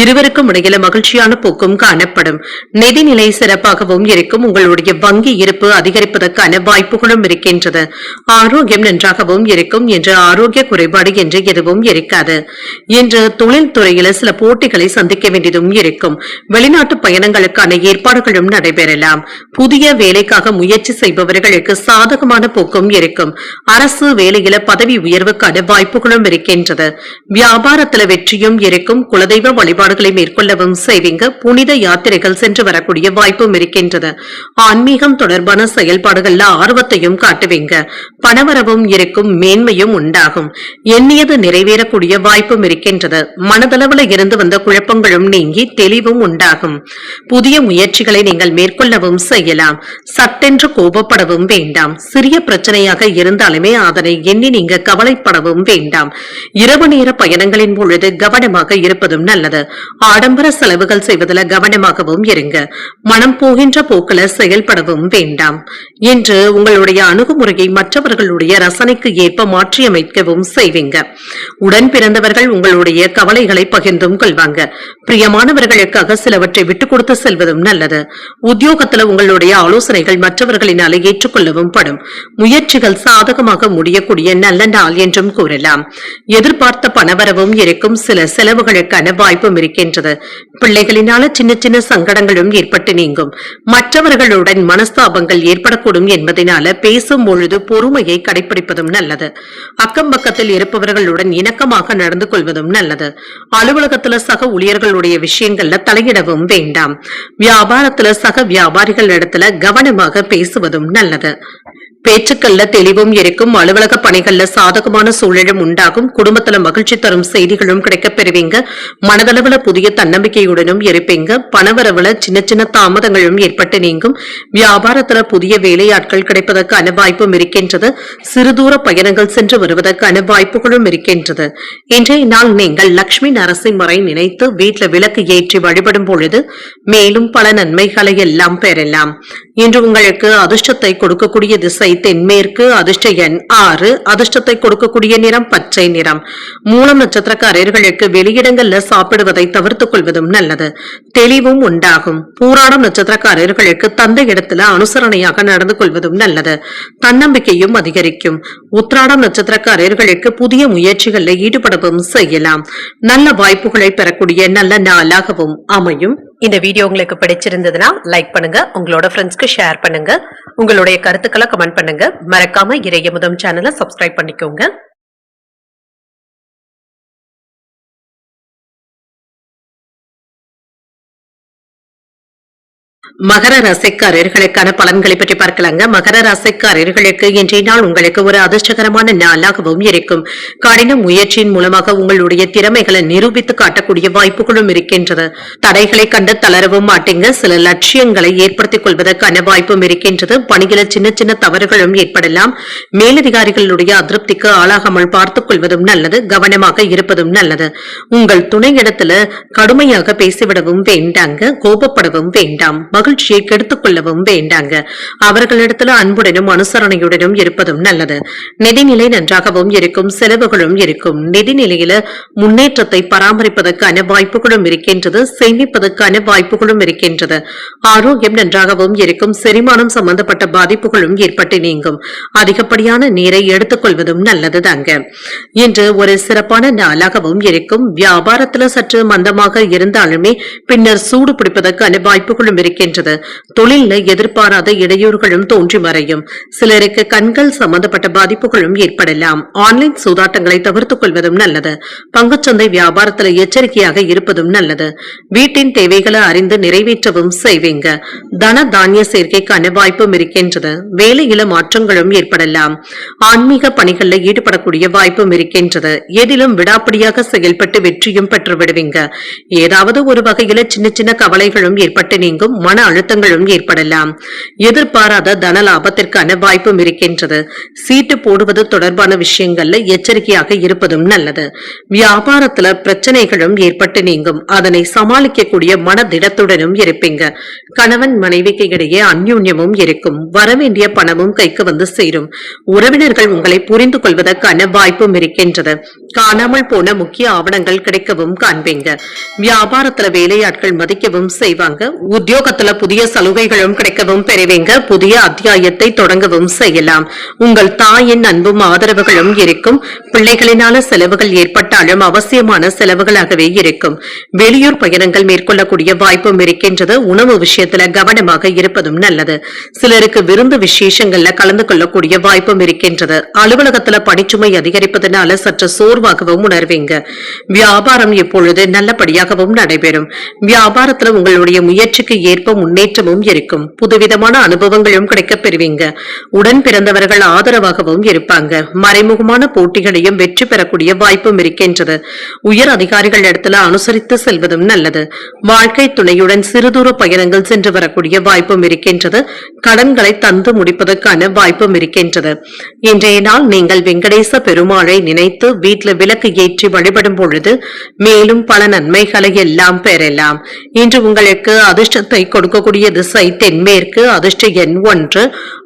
Speaker 1: இருவருக்கும் இடையில மகிழ்ச்சியான போக்கும் காணப்படும். நிதிநிலை சிறப்பாக சிறப்பாகவும் இருக்கும். உங்களுடைய வங்கி இருப்பு அதிகரிப்பதற்கான வாய்ப்புகளும் இருக்கின்றது. ஆரோக்கியம் நன்றாகவும் இருக்கும். என்று ஆரோக்கிய குறைபாடு என்று எதுவும் இருக்காது. இன்று தொழில் துறையில சில போட்டிகளை சந்திக்க வேண்டியதும் இருக்கும். வெளிநாட்டு பயணங்களுக்கான ஏற்பாடுகளும் நடைபெறலாம். புதிய வேலைக்காக முயற்சி செய்பவர்களுக்கு சாதகமான போக்கும் இருக்கும். அரசு வேலையில பதவி உயர்வுக்கான வாய்ப்புகளும் இருக்கின்றது. வியாபாரத்துல வெற்றியும் இருக்கும். குலதெய்வ வழிபாடுகளை மேற்கொள்ளவும் செய்வீங்க. புனித யாத்திரைகள் சென்று வரக்கூடிய வாய்ப்பும் இருக்கின்றது. ஆன்மீகம் தொடர்பான செயல்பாடுகள்ல ஆர்வத்தையும் காட்டுவீங்க. பணவரவும் இருக்கும். மேன்மையும் உண்டாகும். எண்ணியது நிறைவேறக்கூடிய வாய்ப்பும் இருக்கின்றது. மனதளவுல இருந்து வந்த குழப்பங்களும் நீங்கி தெளிவும் உண்டாகும். புதிய முயற்சிகளை நீங்கள் மேற்கொள்ளவும் செய்யலாம். சட்டென்று கோபப்படவும் வேண்டாம். சிறிய பிரச்சனையாக இருந்தாலுமே அதனை எண்ணி நீங்க கவலைப்படவும் வேண்டாம். இரவு நேர பயணங்களின் பொழுது கவனமாக இருப்பதும் நல்லது. ஆடம்பர செலவுகள் செய்வதில் கவனமாகவும் இருங்க. மனம் போகின்ற போக்கில செயல்படவும் வேண்டாம். என்று உங்களுடைய அணுகுமுறையை மற்றவர்களுடைய ரசனைக்கு ஏற்ப மாற்றியமைக்கவும் செய்வீங்க. உடன் பிறந்தவர்கள் உங்களுடைய கவலைகளை பகிர்ந்தும் கொள்வாங்க. பிரியமானவர்களுக்காக சிலவற்றை விட்டுக் கொடுத்து செல்வதும் நல்லது. உத்தியோகத்துல உங்களுடைய ஆலோசனைகள் மற்றவர்களினால ஏற்றுக்கொள்ளவும் படும். முயற்சிகள் சாதகமாக முடியக்கூடிய நல்ல நாள் என்றும் கூறலாம். எதிர்பார்த்த பணவரவும் இருக்கும். சில செலவுகளுக்கான வாய்ப்பும் இருக்கின்றது. பிள்ளைகளினால சின்ன சின்ன சங்கடங்களும் ஏற்பட்டு நீங்கும். மற்றவர்களுடன் மனஸ்தாபங்கள் ஏற்படக்கூடும் என்பதனால பேசும் பொழுது பொறுமையை கடைபிடிப்பதும் நல்லது. அக்கம் பக்கத்தில் இருப்பவர்களுடன் இணக்கமாக நடந்து கொள்வதும் நல்லது. அலுவலகத்துல சக ஊழியர்களுடைய விஷயங்கள்ல தலையிடவும் வேண்டாம். வியாபாரத்துல சக வியாபாரிகள் இடத்துல கவனமாக பேசுவதும் நல்லது. பேச்சுக்கள்ல தெளிவும் இருக்கும். அலுவலக பணிகள்ல சாதகமான சூழலும் உண்டாகும். குடும்பத்துல மகிழ்ச்சி தரும் செய்திகளும் கிடைக்கப் பெறுவீங்க. மனதளவுல புதிய தன்னம்பிக்கையுடனும் இருப்பீங்க. பணவரவுல சின்ன சின்ன தாமதங்களும் ஏற்பட்டு நீங்கும். வியாபாரத்துல புதிய வேலையாட்கள் கிடைப்பதற்கான வாய்ப்பும் இருக்கின்றது. சிறுதூர பயணங்கள் சென்று வருவதற்கான வாய்ப்புகளும் இருக்கின்றது. இன்றைய நாள் நீங்கள் லட்சுமி நரசிம்மரை நினைத்து வீட்டுல விளக்கு ஏற்றி வழிபடும் பொழுது மேலும் பல நன்மைகளை எல்லாம் பெறலாம். இன்று உங்களுக்கு அதிர்ஷ்டத்தை கொடுக்கக்கூடிய திசை தென்மேற்கு. அதிர்ஷ்ட எண் 6. அதிர்ஷ்டத்தை கொடுக்கக்கூடிய நிறம் பச்சை நிறம். மூலம் நட்சத்திரக்காரர்களுக்கு வெளியிடங்கள்ல சாப்பிடுவதை தவிர்த்துக் கொள்வதும் நல்லது. தெளிவும் உண்டாகும். பூராடம் நட்சத்திரக்காரர்களுக்கு தந்தை இடத்துல அனுசரணையாக நடந்து கொள்வதும் நல்லது. தன்னம்பிக்கையும் அதிகரிக்கும். உத்திராடம் நட்சத்திரக்காரர்களுக்கு புதிய முயற்சிகளில் ஈடுபடவும் செய்யலாம். நல்ல வாய்ப்புகளை பெறக்கூடிய நல்ல நாளாகவும் அமையும். இந்த வீடியோ உங்களுக்கு பிடிச்சிருந்ததுன்னா லைக் பண்ணுங்க. உங்களோட ஃப்ரெண்ட்ஸ்க்கு ஷேர் பண்ணுங்க. உங்களுடைய கருத்துக்களை கமெண்ட் பண்ணுங்க. மறக்காம இறையமுதம் சேனலை சப்ஸ்கிரைப் பண்ணிக்கோங்க. மகர ராசிக்காரர்களுக்கான பலன்களை பற்றி பார்க்கலாங்க. மகர ராசிக்காரர்களுக்கு இன்றைய நாள் உங்களுக்கு ஒரு அதிர்ஷ்டகரமான நாளாகவும் இருக்கும். கடின முயற்சியின் மூலமாக உங்களுடைய திறமைகளை நிரூபித்து காட்டக்கூடிய வாய்ப்புகளும் இருக்கின்றது. தடைகளை கண்டு தளரவும் மாட்டீங்க. சில லட்சியங்களை ஏற்படுத்திக் கொள்வதற்கான வாய்ப்பும் இருக்கின்றது. பணிகளை சின்ன சின்ன தவறுகளும் ஏற்படலாம். மேலதிகாரிகளுடைய அதிருப்திக்கு ஆளாகாமல் பார்த்துக் கொள்வதும் நல்லது. கவனமாக இருப்பதும் நல்லது. உங்கள் துணையிடத்துல கடுமையாக பேசிவிடவும் வேண்டாங்க. கோபப்படவும் வேண்டாம். மகிழ்ச்சியை கெடுத்துக் கொள்ளவும் வேண்டாங்க. அவர்களிடத்துல அன்புடனும் அனுசரணையுடனும் இருப்பதும் நல்லது. நிதிநிலை நன்றாகவும் இருக்கும். செலவுகளும் இருக்கும். நிதிநிலையில முன்னேற்றத்தை பராமரிப்பதற்கான வாய்ப்புகளும் இருக்கின்றது. சேமிப்பதற்கான வாய்ப்புகளும் இருக்கின்றது. ஆரோக்கியம் நன்றாகவும் இருக்கும். செரிமானம் சம்பந்தப்பட்ட பாதிப்புகளும் ஏற்பட்டு நீங்கும். அதிகப்படியான நீரை எடுத்துக் கொள்வதும் நல்லது தாங்க. இன்று ஒரு சிறப்பான நாளாகவும் இருக்கும். வியாபாரத்துல சற்று மந்தமாக இருந்தாலுமே பின்னர் சூடு பிடிப்பதற்கான வாய்ப்புகளும் இருக்கின்றது. தொழில எதிர்பாராத இடையூறுகளும் தோன்றி மறையும். சிலருக்கு கண்கள் சம்பந்தப்பட்ட பாதிப்புகளும் ஏற்படலாம். ஆன்லைன் சூதாட்டங்களை தவிர்த்துக் கொள்வதும் நல்லது. பங்குச்சந்தை வியாபாரத்தில் எச்சரிக்கையாக இருப்பதும் நல்லது. வீட்டின் தேவைகளை அறிந்து நிறைவேற்றவும் செய்வீங்க. தன தானிய சேர்க்கைக்கான வாய்ப்பும் இருக்கின்றது. வேலையில மாற்றங்களும் ஏற்படலாம். ஆன்மீக பணிகளில் ஈடுபடக்கூடிய வாய்ப்பும் இருக்கின்றது. எதிலும் விடாப்பிடியாக செயல்பட்டு வெற்றியும் பெற்று விடுவீங்க. ஏதாவது ஒரு வகையில சின்ன சின்ன கவலைகளும் ஏற்பட்டு நீங்கும். மன அழுத்தங்களும் ஏற்படலாம். எதிர்பாராத தன லாபத்திற்கான வாய்ப்பும் இருக்கின்றது. சீட்டு போடுவது தொடர்பான விஷயங்கள்ல எச்சரிக்கையாக இருப்பதும் நல்லது. வியாபாரத்துல பிரச்சனைகளும் ஏற்பட்டு நீங்கும். அதனை சமாளிக்கக்கூடிய மனதிடத்துடனும் இருப்பீங்க. கணவன் மனைவிக்கு இடையே அந்யோன்யமும் இருக்கும். வரவேண்டிய பணமும் கைக்கு வந்து சேரும். உறவினர்கள் உங்களை புரிந்து கொள்வதற்கான வாய்ப்பும் இருக்கின்றது. காணாமல் போன முக்கிய ஆவணங்கள் கிடைக்கவும் காண்பீங்க. வியாபாரத்துல வேலையாட்கள் மதிக்கவும் செய்வாங்க. உத்தியோகத்துல புதிய சலுகைகளும் கிடைக்கவும் பெறுவீங்க. புதிய அத்தியாயத்தை தொடங்கவும் செய்யலாம். உங்கள் தாயின் அன்பும் ஆதரவுகளும் இருக்கும். பிள்ளைகளினால செலவுகள் ஏற்பட்டாலும் அவசியமான செலவுகளாகவே இருக்கும். வெளியூர் பயணங்கள் மேற்கொள்ளக்கூடிய வாய்ப்பும் இருக்கின்றது. உணவு விஷயத்துல கவனமாக இருப்பதும் நல்லது. சிலருக்கு விருந்து விசேஷங்கள்ல கலந்து கொள்ளக்கூடிய வாய்ப்பும் இருக்கின்றது. அலுவலகத்துல பணிச்சுமை அதிகரிப்பதனால சற்று சோர்வாகவும் உணர்வீங்க. வியாபாரம் இப்பொழுது நல்லபடியாகவும் நடைபெறும். வியாபாரத்துல உங்களுடைய முயற்சிக்கு ஏற்ப முன்னேற்றமும் இருக்கும். புதுவிதமான அனுபவங்களும் கிடைக்கப் பெறுவீங்க. உடன் பிறந்தவர்கள் ஆதரவாகவும் இருப்பாங்க. மறைமுகமான போட்டிகளையும் வெற்றி பெறக்கூடிய வாய்ப்பும் இருக்கின்றது. உயர் அதிகாரிகள் இடத்துல அனுசரித்து செல்வதும் நல்லது. வாழ்க்கை துணையுடன் சிறுதூர பயணங்கள் சென்று வரக்கூடிய வாய்ப்பும் இருக்கின்றது. கடன்களை தந்து முடிப்பதற்கான வாய்ப்பும் இருக்கின்றது. இன்றைய நாள் நீங்கள் வெங்கடேச பெருமாளை நினைத்து வீட்டில் விளக்கு ஏற்றி வழிபடும் பொழுது மேலும் பல நன்மைகளை எல்லாம் பெறலாம். இன்று உங்களுக்கு அதிர்ஷ்டத்தை கொடுக்கக்கூடிய திசை தென்மேற்கு. அதிர்ஷ்ட எண் 1.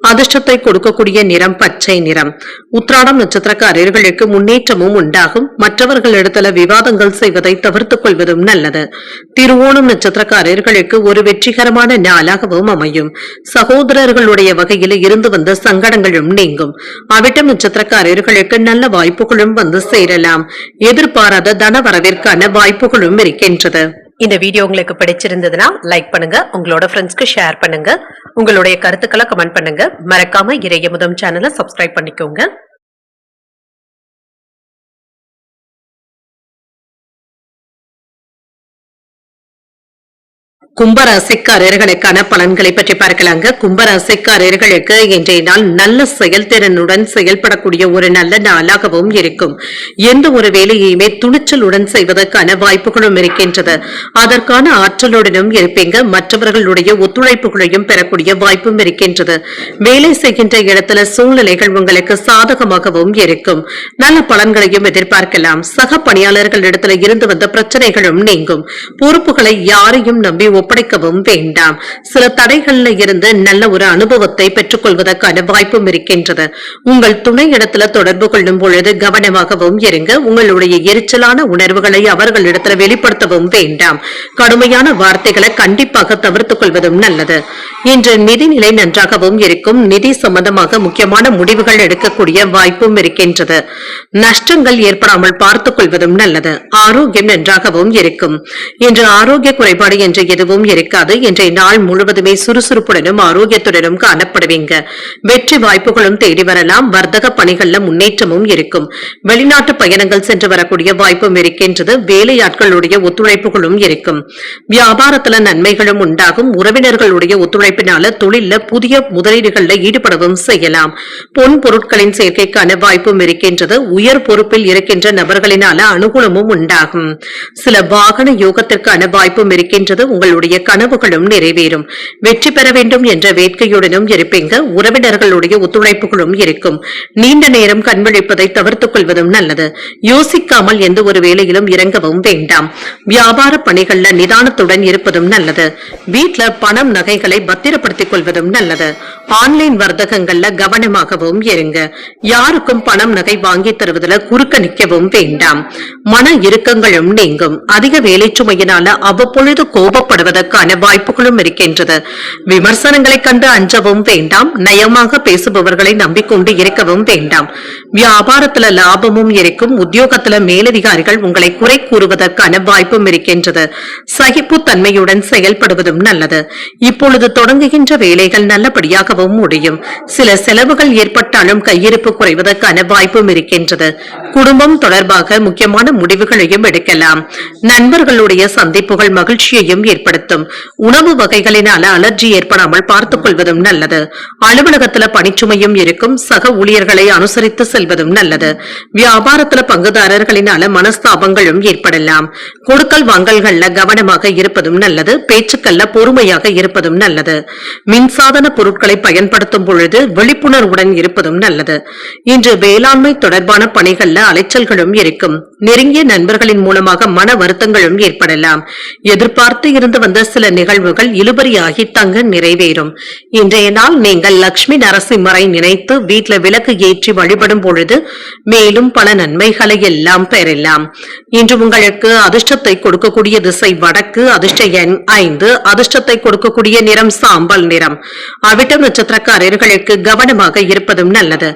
Speaker 1: அதிர்ஷ்டத்தை கொடுக்கக்கூடிய நிறம் பச்சை நிறம். உத்திராடம் நட்சத்திரக்காரர்களுக்கு முன்னேற்றமும் உண்டாகும். மற்றவர்களிடத்துல விவாதங்கள் செய்வதை தவிர்த்துக் கொள்வதும் நல்லது. திருவோணம் நட்சத்திரக்காரர்களுக்கு ஒரு வெற்றிகரமான நாளாகவும் அமையும். சகோதரர்களுடைய வகையில் இருந்து வந்த சங்கடங்களும் நீங்கும். அவிட்டம் நட்சத்திரக்காரர்களுக்கு நல்ல வாய்ப்புகளும் வந்து சேரலாம். எதிர்பாராத தன வரவிற்கான வாய்ப்புகளும் இருக்கின்றது. இந்த வீடியோ உங்களுக்கு பிடிச்சிருந்ததுன்னா லைக் பண்ணுங்க. உங்களோட ஃப்ரெண்ட்ஸ்க்கு ஷேர் பண்ணுங்க. உங்களுடைய கருத்துக்களை கமெண்ட் பண்ணுங்க. மறக்காம இறையமுதம் சேனலை சப்ஸ்கிரைப் பண்ணிக்கோங்க. கும்பராசிக்காரர்களுக்கான பலன்களை பற்றி பார்க்கலாங்க. கும்பராசிக்காரர்களுக்கு இன்றைய நாள் நல்ல செயல்திறனுடன் செயல்படக்கூடிய ஒரு நல்ல நாளாகவும் இருக்கும். எந்த ஒரு வேலையுமே துணிச்சலுடன் செய்வதற்கான வாய்ப்புகளும் இருக்கின்றது. அதற்கான ஆற்றலுடனும் இருப்பீங்க. மற்றவர்களுடைய ஒத்துழைப்புகளையும் பெறக்கூடிய வாய்ப்பும் இருக்கின்றது. வேலை செய்கின்ற இடத்துல சூழ்நிலைகள் உங்களுக்கு சாதகமாகவும் இருக்கும். நல்ல பலன்களையும் எதிர்பார்க்கலாம். சக பணியாளர்களிடத்துல இருந்து வந்த பிரச்சனைகளும் நீங்கும். பொறுப்புகளை யாரையும் நம்பி ஒப்படைக்கவும் வேண்டாம். சில தடைகள்ல இருந்து நல்ல ஒரு அனுபவத்தை பெற்றுக் கொள்வதற்கான வாய்ப்பும் இருக்கின்றது. உங்கள் துணை இடத்துல தொடர்பு கொள்ளும் பொழுது கவனமாகவும் இருங்க. உங்களுடைய எரிச்சலான உணர்வுகளை அவர்களிடத்துல வெளிப்படுத்தவும் வேண்டாம். கடுமையான வார்த்தைகளை கண்டிப்பாக தவிர்த்துக் கொள்வதும் நல்லது. இன்று நிதிநிலை நன்றாகவும் இருக்கும். நிதி சம்பந்தமாக முக்கியமான முடிவுகள் எடுக்கக்கூடிய வாய்ப்பும் இருக்கின்றது. நஷ்டங்கள் ஏற்படாமல் பார்த்துக் கொள்வதும் நல்லது. ஆரோக்கியம் நன்றாகவும் இருக்கும். இன்று ஆரோக்கிய குறைபாடு என்று எதுவும் இருக்காது. இன்றைய நாள் முழுவதுமே சுறுசுறுப்புடனும் ஆரோக்கியத்துடனும் காணப்படுவீங்க. வெற்றி வாய்ப்புகளும் தேடி வரலாம். வர்த்தக பணிகள்ல முன்னேற்றமும் இருக்கும். வெளிநாட்டு பயணங்கள் சென்று வரக்கூடிய வாய்ப்பும் இருக்கின்றது. வேலையாட்களுடைய ஒத்துழைப்புகளும் இருக்கும். வியாபாரத்துல நன்மைகளும் உண்டாகும். உறவினர்களுடைய ஒத்துழைப்பினால தொழில புதிய முதலீடுகள்ல ஈடுபடவும் செய்யலாம். பொன் பொருட்களின் சேர்க்கைக்கான வாய்ப்பும் இருக்கின்றது. உயர் பொறுப்பில் இருக்கின்ற நபர்களினால அனுகூலமும் உண்டாகும். சில வாகன யோகத்திற்கான வாய்ப்பும் இருக்கின்றது. உங்களுடைய கனவுகளும் நிறைவேறும். வெற்றி பெற வேண்டும் என்ற வேட்கையுடனும் இருப்பீங்க. உறவினர்களுடைய ஒத்துழைப்புகளும் இருக்கும். நீண்ட நேரம் கண்விழிப்பதை தவிர்த்துக் கொள்வதும் நல்லது. யோசிக்காமல் எந்த ஒரு வேலையிலும் இறங்கவும் வேண்டாம். வியாபார பணிகள்ல நிதானத்துடன் இருப்பதும் நல்லது. வீட்டுல பணம் நகைகளை பத்திரப்படுத்திக் கொள்வதும் நல்லது. ஆன்லைன் வர்த்தகங்கள்ல கவனமாகவும் இருங்க. யாருக்கும் பணம் நகை வாங்கி தருவதில் குறுக்க நிற்கவும் வேண்டாம். மன இறுக்கங்களும் நீங்கும். அதிக வேலை சுமையினால அவ்வப்பொழுது கோபப்படுவதற்கான வாய்ப்புகளும் இருக்கின்றது. விமர்சனங்களை கண்டு அஞ்சவும் வேண்டாம். நயமாக பேசுபவர்களை நம்பிக்கொண்டு இருக்கவும் வேண்டாம். வியாபாரத்துல லாபமும் இருக்கும். உத்தியோகத்துல மேலதிகாரிகள் உங்களை குறை கூறுவதற்கான வாய்ப்பும் இருக்கின்றது. சகிப்பு தன்மையுடன் செயல்படுவதும் நல்லது. இப்பொழுது தொடங்குகின்ற வேலைகள் நல்லபடியாகவும் முடியும். சில செலவுகள் ஏற்பட்டாலும் கையிருப்பு குறைவதற்கான வாய்ப்பும் இருக்கின்றது. குடும்பம் தொடர்பாக முக்கியமான முடிவுகளையும் எடுக்கலாம். நண்பர்களுடைய சந்திப்புகள் மகிழ்ச்சியையும் ஏற்படுத்தும். உணவு வகைகளினால அலர்ஜி ஏற்படாமல் பார்த்துக் கொள்வதும் நல்லது. அலுவலகத்துல பணிச்சுமையும் இருக்கும். சக ஊழியர்களை அனுசரித்து செல்வதும் நல்லது. வியாபாரத்துல பங்குதாரர்களினால மனஸ்தாபங்களும் ஏற்படலாம். கொடுக்கல் வாங்கல்கள்ல கவனமாக இருப்பதும் நல்லது. பேச்சுக்கள்ல பொறுமையாக இருப்பதும் நல்லது. மின்சாதன பொருட்களை பயன்படுத்தும் பொழுது விழிப்புணர்வுடன் இருப்பதும் நல்லது. இன்று வேளாண்மை தொடர்பான பணிகள்ல அலைச்சல்களும் இருக்கும். நெருங்கிய நண்பர்களின் மூலமாக மன வருத்தங்களும் ஏற்படலாம். எதிர்பார்த்து இருந்து வந்த சில நிகழ்வுகள் இழுபறியாகி தங்க நிறைவேறும். இன்றைய நாள் நீங்கள் லட்சுமி நரசிம்மரை நினைத்து வீட்டில் விளக்கு ஏற்றி வழிபடும் பொழுது மேலும் பல நன்மைகளை எல்லாம் பெறலாம். இன்று உங்களுக்கு அதிர்ஷ்டத்தை கொடுக்கக்கூடிய திசை வடக்கு, அதிர்ஷ்ட எண் 5, அதிர்ஷ்டத்தை கொடுக்கக்கூடிய நிறம் சாம்பல் நிறம். அவிட்டம் நட்சத்திரக்காரர்களுக்கு கவனமாக இருப்பதும் நல்லது.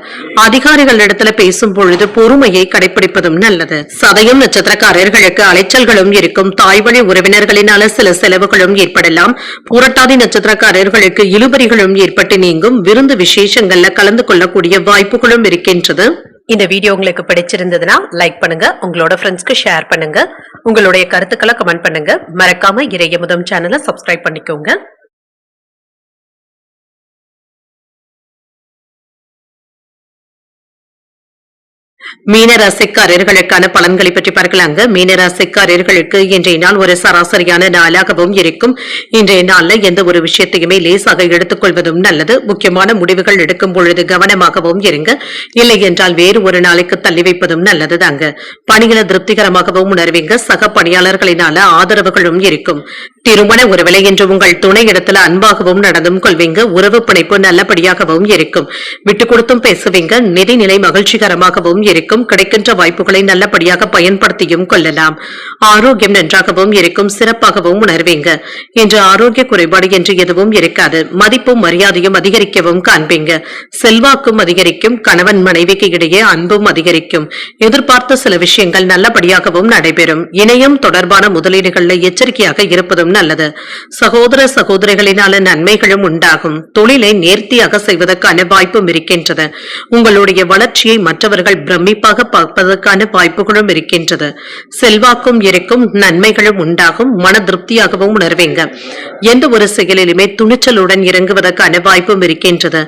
Speaker 1: அதிகாரிகளிடத்துல பேசும் பொழுது பொறுமையை கடைபிடிப்பதும் நல்லது. சதயம் நட்சத்திரக்காரர்களுக்கு அலைச்சல்களும் இருக்கும். தாய்வழி உறவினர்களினால சில செலவுகளும் ஏற்படலாம். பூரட்டாதி நட்சத்திரக்காரர்களுக்கு இழுபறிகளும் ஏற்பட்டு நீங்கும். விருந்து விசேஷங்கள்ல கலந்து கொள்ளக்கூடிய வாய்ப்புகளும் இருக்கின்றது. இந்த வீடியோ உங்களுக்கு பிடிச்சிருந்ததுன்னா லைக் பண்ணுங்க, உங்களோட ஃப்ரெண்ட்ஸ்க்கு ஷேர் பண்ணுங்க, உங்களுடைய கருத்துக்களை கமெண்ட் பண்ணுங்க. மறக்காம இறையமுதம் சேனலை சப்ஸ்கிரைப் பண்ணிக்கோங்க. மீனராசிக்காரர்களுக்கான பலன்களை பற்றி பார்க்கலாங்க. மீனராசிக்காரர்களுக்கு இன்றைய நாள் ஒரு சராசரியான நாளாகவும் இருக்கும். இன்றைய நாள்ல எந்த ஒரு விஷயத்தையுமே லேசாக எடுத்துக் கொள்வதும் நல்லது. முக்கியமான முடிவுகள் எடுக்கும் பொழுது கவனமாகவும் இருங்க. இல்லை என்றால் வேறு ஒரு நாளைக்கு தள்ளி வைப்பதும் நல்லது தாங்க. பணிகளை திருப்திகரமாகவும் உணர்வீங்க. சக பணியாளர்களினால ஆதரவுகளும் இருக்கும். திருமண உறவிலை என்று உங்கள் துணை இடத்துல அன்பாகவும் நடந்தும் கொள்வீங்க. உறவு பிணைப்பு நல்லபடியாகவும் இருக்கும். விட்டு கொடுத்தும் பேசுவீங்க. நிதிநிலை மகிழ்ச்சிகரமாகவும் இருக்கும். கிடைக்கின்ற வாய்ப்புகளை நல்லபடியாக பயன்படுத்தியும் கொள்ளலாம். ஆரோக்கியம் நன்றாகவும் இருக்கும். சிறப்பாகவும் உணர்வீங்க. இன்று ஆரோக்கிய குறைபாடு என்று எதுவும் இருக்காது. மதிப்பும் மரியாதையும் அதிகரிக்கவும் காண்பீங்க. செல்வாக்கும் அதிகரிக்கும். கணவன் மனைவிக்கு இடையே அன்பும் அதிகரிக்கும். எதிர்பார்த்த சில விஷயங்கள் நல்லபடியாகவும் நடைபெறும். இணையம் தொடர்பான முதலீடுகள்ல எச்சரிக்கையாக இருப்பதும் நல்லது. சகோதர சகோதரிகளினால நன்மைகளும் உண்டாகும். தொழிலை நேர்த்தியாக செய்வதற்கான வாய்ப்பும் இருக்கின்றது. உங்களுடைய வளர்ச்சியை மற்றவர்கள் பிரமிப்பாக பார்ப்பதற்கான வாய்ப்புகளும் இருக்கின்றது. செல்வாக்கும் இருக்கும். நன்மைகளும் உண்டாகும். மன திருப்தியாகவும் உணர்வீங்க. எந்த ஒரு செயலிலுமே துணிச்சலுடன் இறங்குவதற்கான வாய்ப்பும் இருக்கின்றது.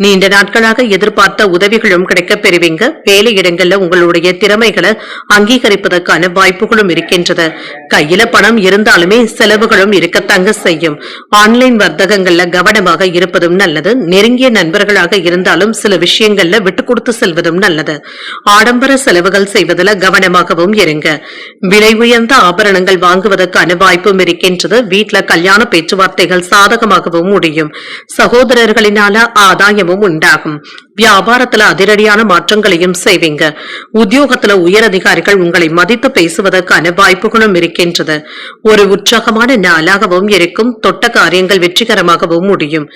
Speaker 1: நீண்ட நாட்களாக எதிர்பார்த்த உதவிகளும் கிடைக்க பெறுவீங்க. வேலையிடங்கள்ல உங்களுடைய திறமைகளை அங்கீகரிப்பதற்கான வாய்ப்புகளும் இருக்கின்றது. கையில பணம் இருந்தாலுமே செலவுகளும் இருக்கத்தாங்க செய்யும். ஆன்லைன் வர்த்தகங்கள்ல கவனமாக இருப்பதும் நல்லது. நெருங்கிய நண்பர்களாக இருந்தாலும் சில விஷயங்கள்ல விட்டு கொடுத்து செல்வதும் நல்லது. ஆடம்பர செலவுகள் செய்வதில் கவனமாகவும் இருங்க. விலை உயர்ந்த ஆபரணங்கள் வாங்குவதற்கான வாய்ப்பும் இருக்கின்றது. வீட்டுல கல்யாண பேச்சுவார்த்தைகள் சாதகமாகவும் முடியும். சகோதரர்களினால ஆதாயமும் உண்டாகும். வியாபாரத்துல அதிரடியான மாற்றங்களையும் செய்வீங்க. உத்தியோகத்துல உயர் அதிகாரிகள் உங்களை மதித்து பேசுவதற்கான வாய்ப்புகளும் இருக்கின்றது. ஒரு உற்சாகமான நாளாகவும் இருக்கும். தொட்ட காரியங்கள் வெற்றிகரமாகவும் முடியும்.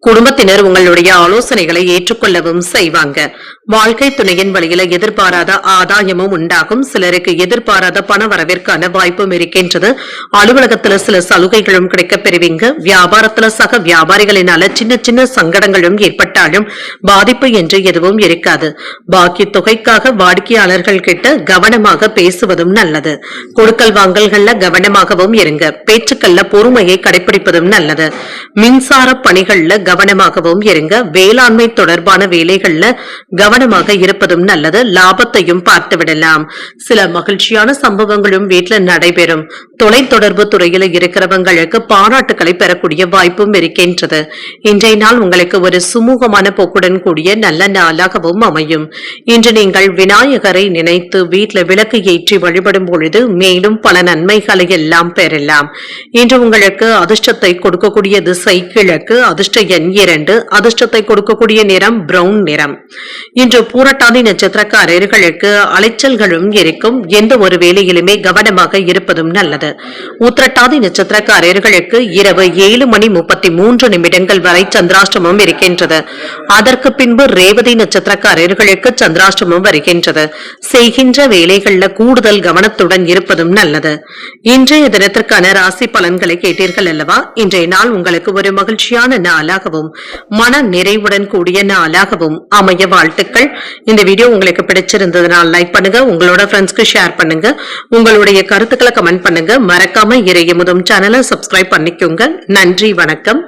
Speaker 1: குடும்பத்தினர் உங்களுடைய ஆலோசனைகளை ஏற்றுக்கொள்ளவும் செய்வாங்க. வாழ்க்கை துணையின் வழியில எதிர்பாராத ஆதாயமும் உண்டாகும். சிலருக்கு எதிர்பாராத பண வரவிற்கான வாய்ப்பும் இருக்கின்றது. அலுவலகத்துல சில சலுகைகளும் கிடைக்க பெறுவீங்க. வியாபாரத்துல சக வியாபாரிகளினால சின்ன சின்ன சங்கடங்களும் ஏற்பட்டாலும் பாதிப்பு என்று எதுவும் இருக்காது. பாக்கி தொகைக்காக வாடிக்கையாளர்கள் கிட்ட கவனமாக பேசுவதும் நல்லது. கொடுக்கல் வாங்கல்கள்ல கவனமாகவும் இருங்க. பேச்சுக்கள்ல பொறுமையை கடைபிடிப்பதும் நல்லது. மின்சார பணிகள்ல கவனமாகவும் இருங்க. வேளாண்மை தொடர்பான வேலைகள்ல கவனமாக இருப்பதும் நல்லது. லாபத்தையும் பார்த்து விடலாம். சில மகிழ்ச்சியான சம்பவங்களும் வீட்டுல நடைபெறும். தொலைத்தொடர்பு துறையில இருக்கிறவங்களுக்கு பாராட்டுகளை பெறக்கூடிய வாய்ப்பும் இருக்கின்றது. இன்றைய நாள் உங்களுக்கு ஒரு சுமூகமான போக்குடன் கூடிய நல்ல நாளாகவும் அமையும். இன்று நீங்கள் விநாயகரை நினைத்து வீட்டுல விளக்கு ஏற்றி வழிபடும் பொழுது மேலும் பல நன்மைகளை எல்லாம் பெறலாம். இன்று உங்களுக்கு அதிர்ஷ்டத்தை கொடுக்கக்கூடிய திசை கிழக்கு, அதிர்ஷ்ட எண் 2, அதிர்ஷ்டத்தை கொடுக்கக்கூடிய நிறம் பிரவுன் நிறம். இன்று பூரட்டாதி நட்சத்திரக்காரர்களுக்கு அலைச்சல்களும் இருக்கும். எந்த ஒரு வேலையிலுமே கவனமாக இருப்பதும் நல்லது. உத்திரட்டாதி நட்சத்திரக்காரர்களுக்கு இரவு 7:33 வரை சந்திராஷ்டமம் இருக்கின்றது. அதற்கு பின்பு ரேவதி நட்சத்திரக்காரர்களுக்கு சந்திராஷ்டமம் வருகின்றது. செய்கின்ற வேலைகள்ல கூடுதல் கவனத்துடன் இருப்பதும் நல்லது. இன்றைய தினத்திற்கான ராசி பலன்களை கேட்டீர்கள் அல்லவா? இன்றைய நாள் உங்களுக்கு ஒரு மகிழ்ச்சியான நாளாகவும் மன நிறைவுடன் கூடிய நாளாகவும் அமைய வாழ்த்துக்கள். இந்த வீடியோ உங்களுக்கு பிடிச்சிருந்ததுனால் லைக் பண்ணுங்க, உங்களோட ஃப்ரெண்ட்ஸ்க்கு ஷேர் பண்ணுங்க, உங்களுடைய கருத்துக்களை கமெண்ட் பண்ணுங்க. மறக்காம இறையமுதம் சேனலை சப்ஸ்கிரைப் பண்ணிக்கோங்க. நன்றி, வணக்கம்.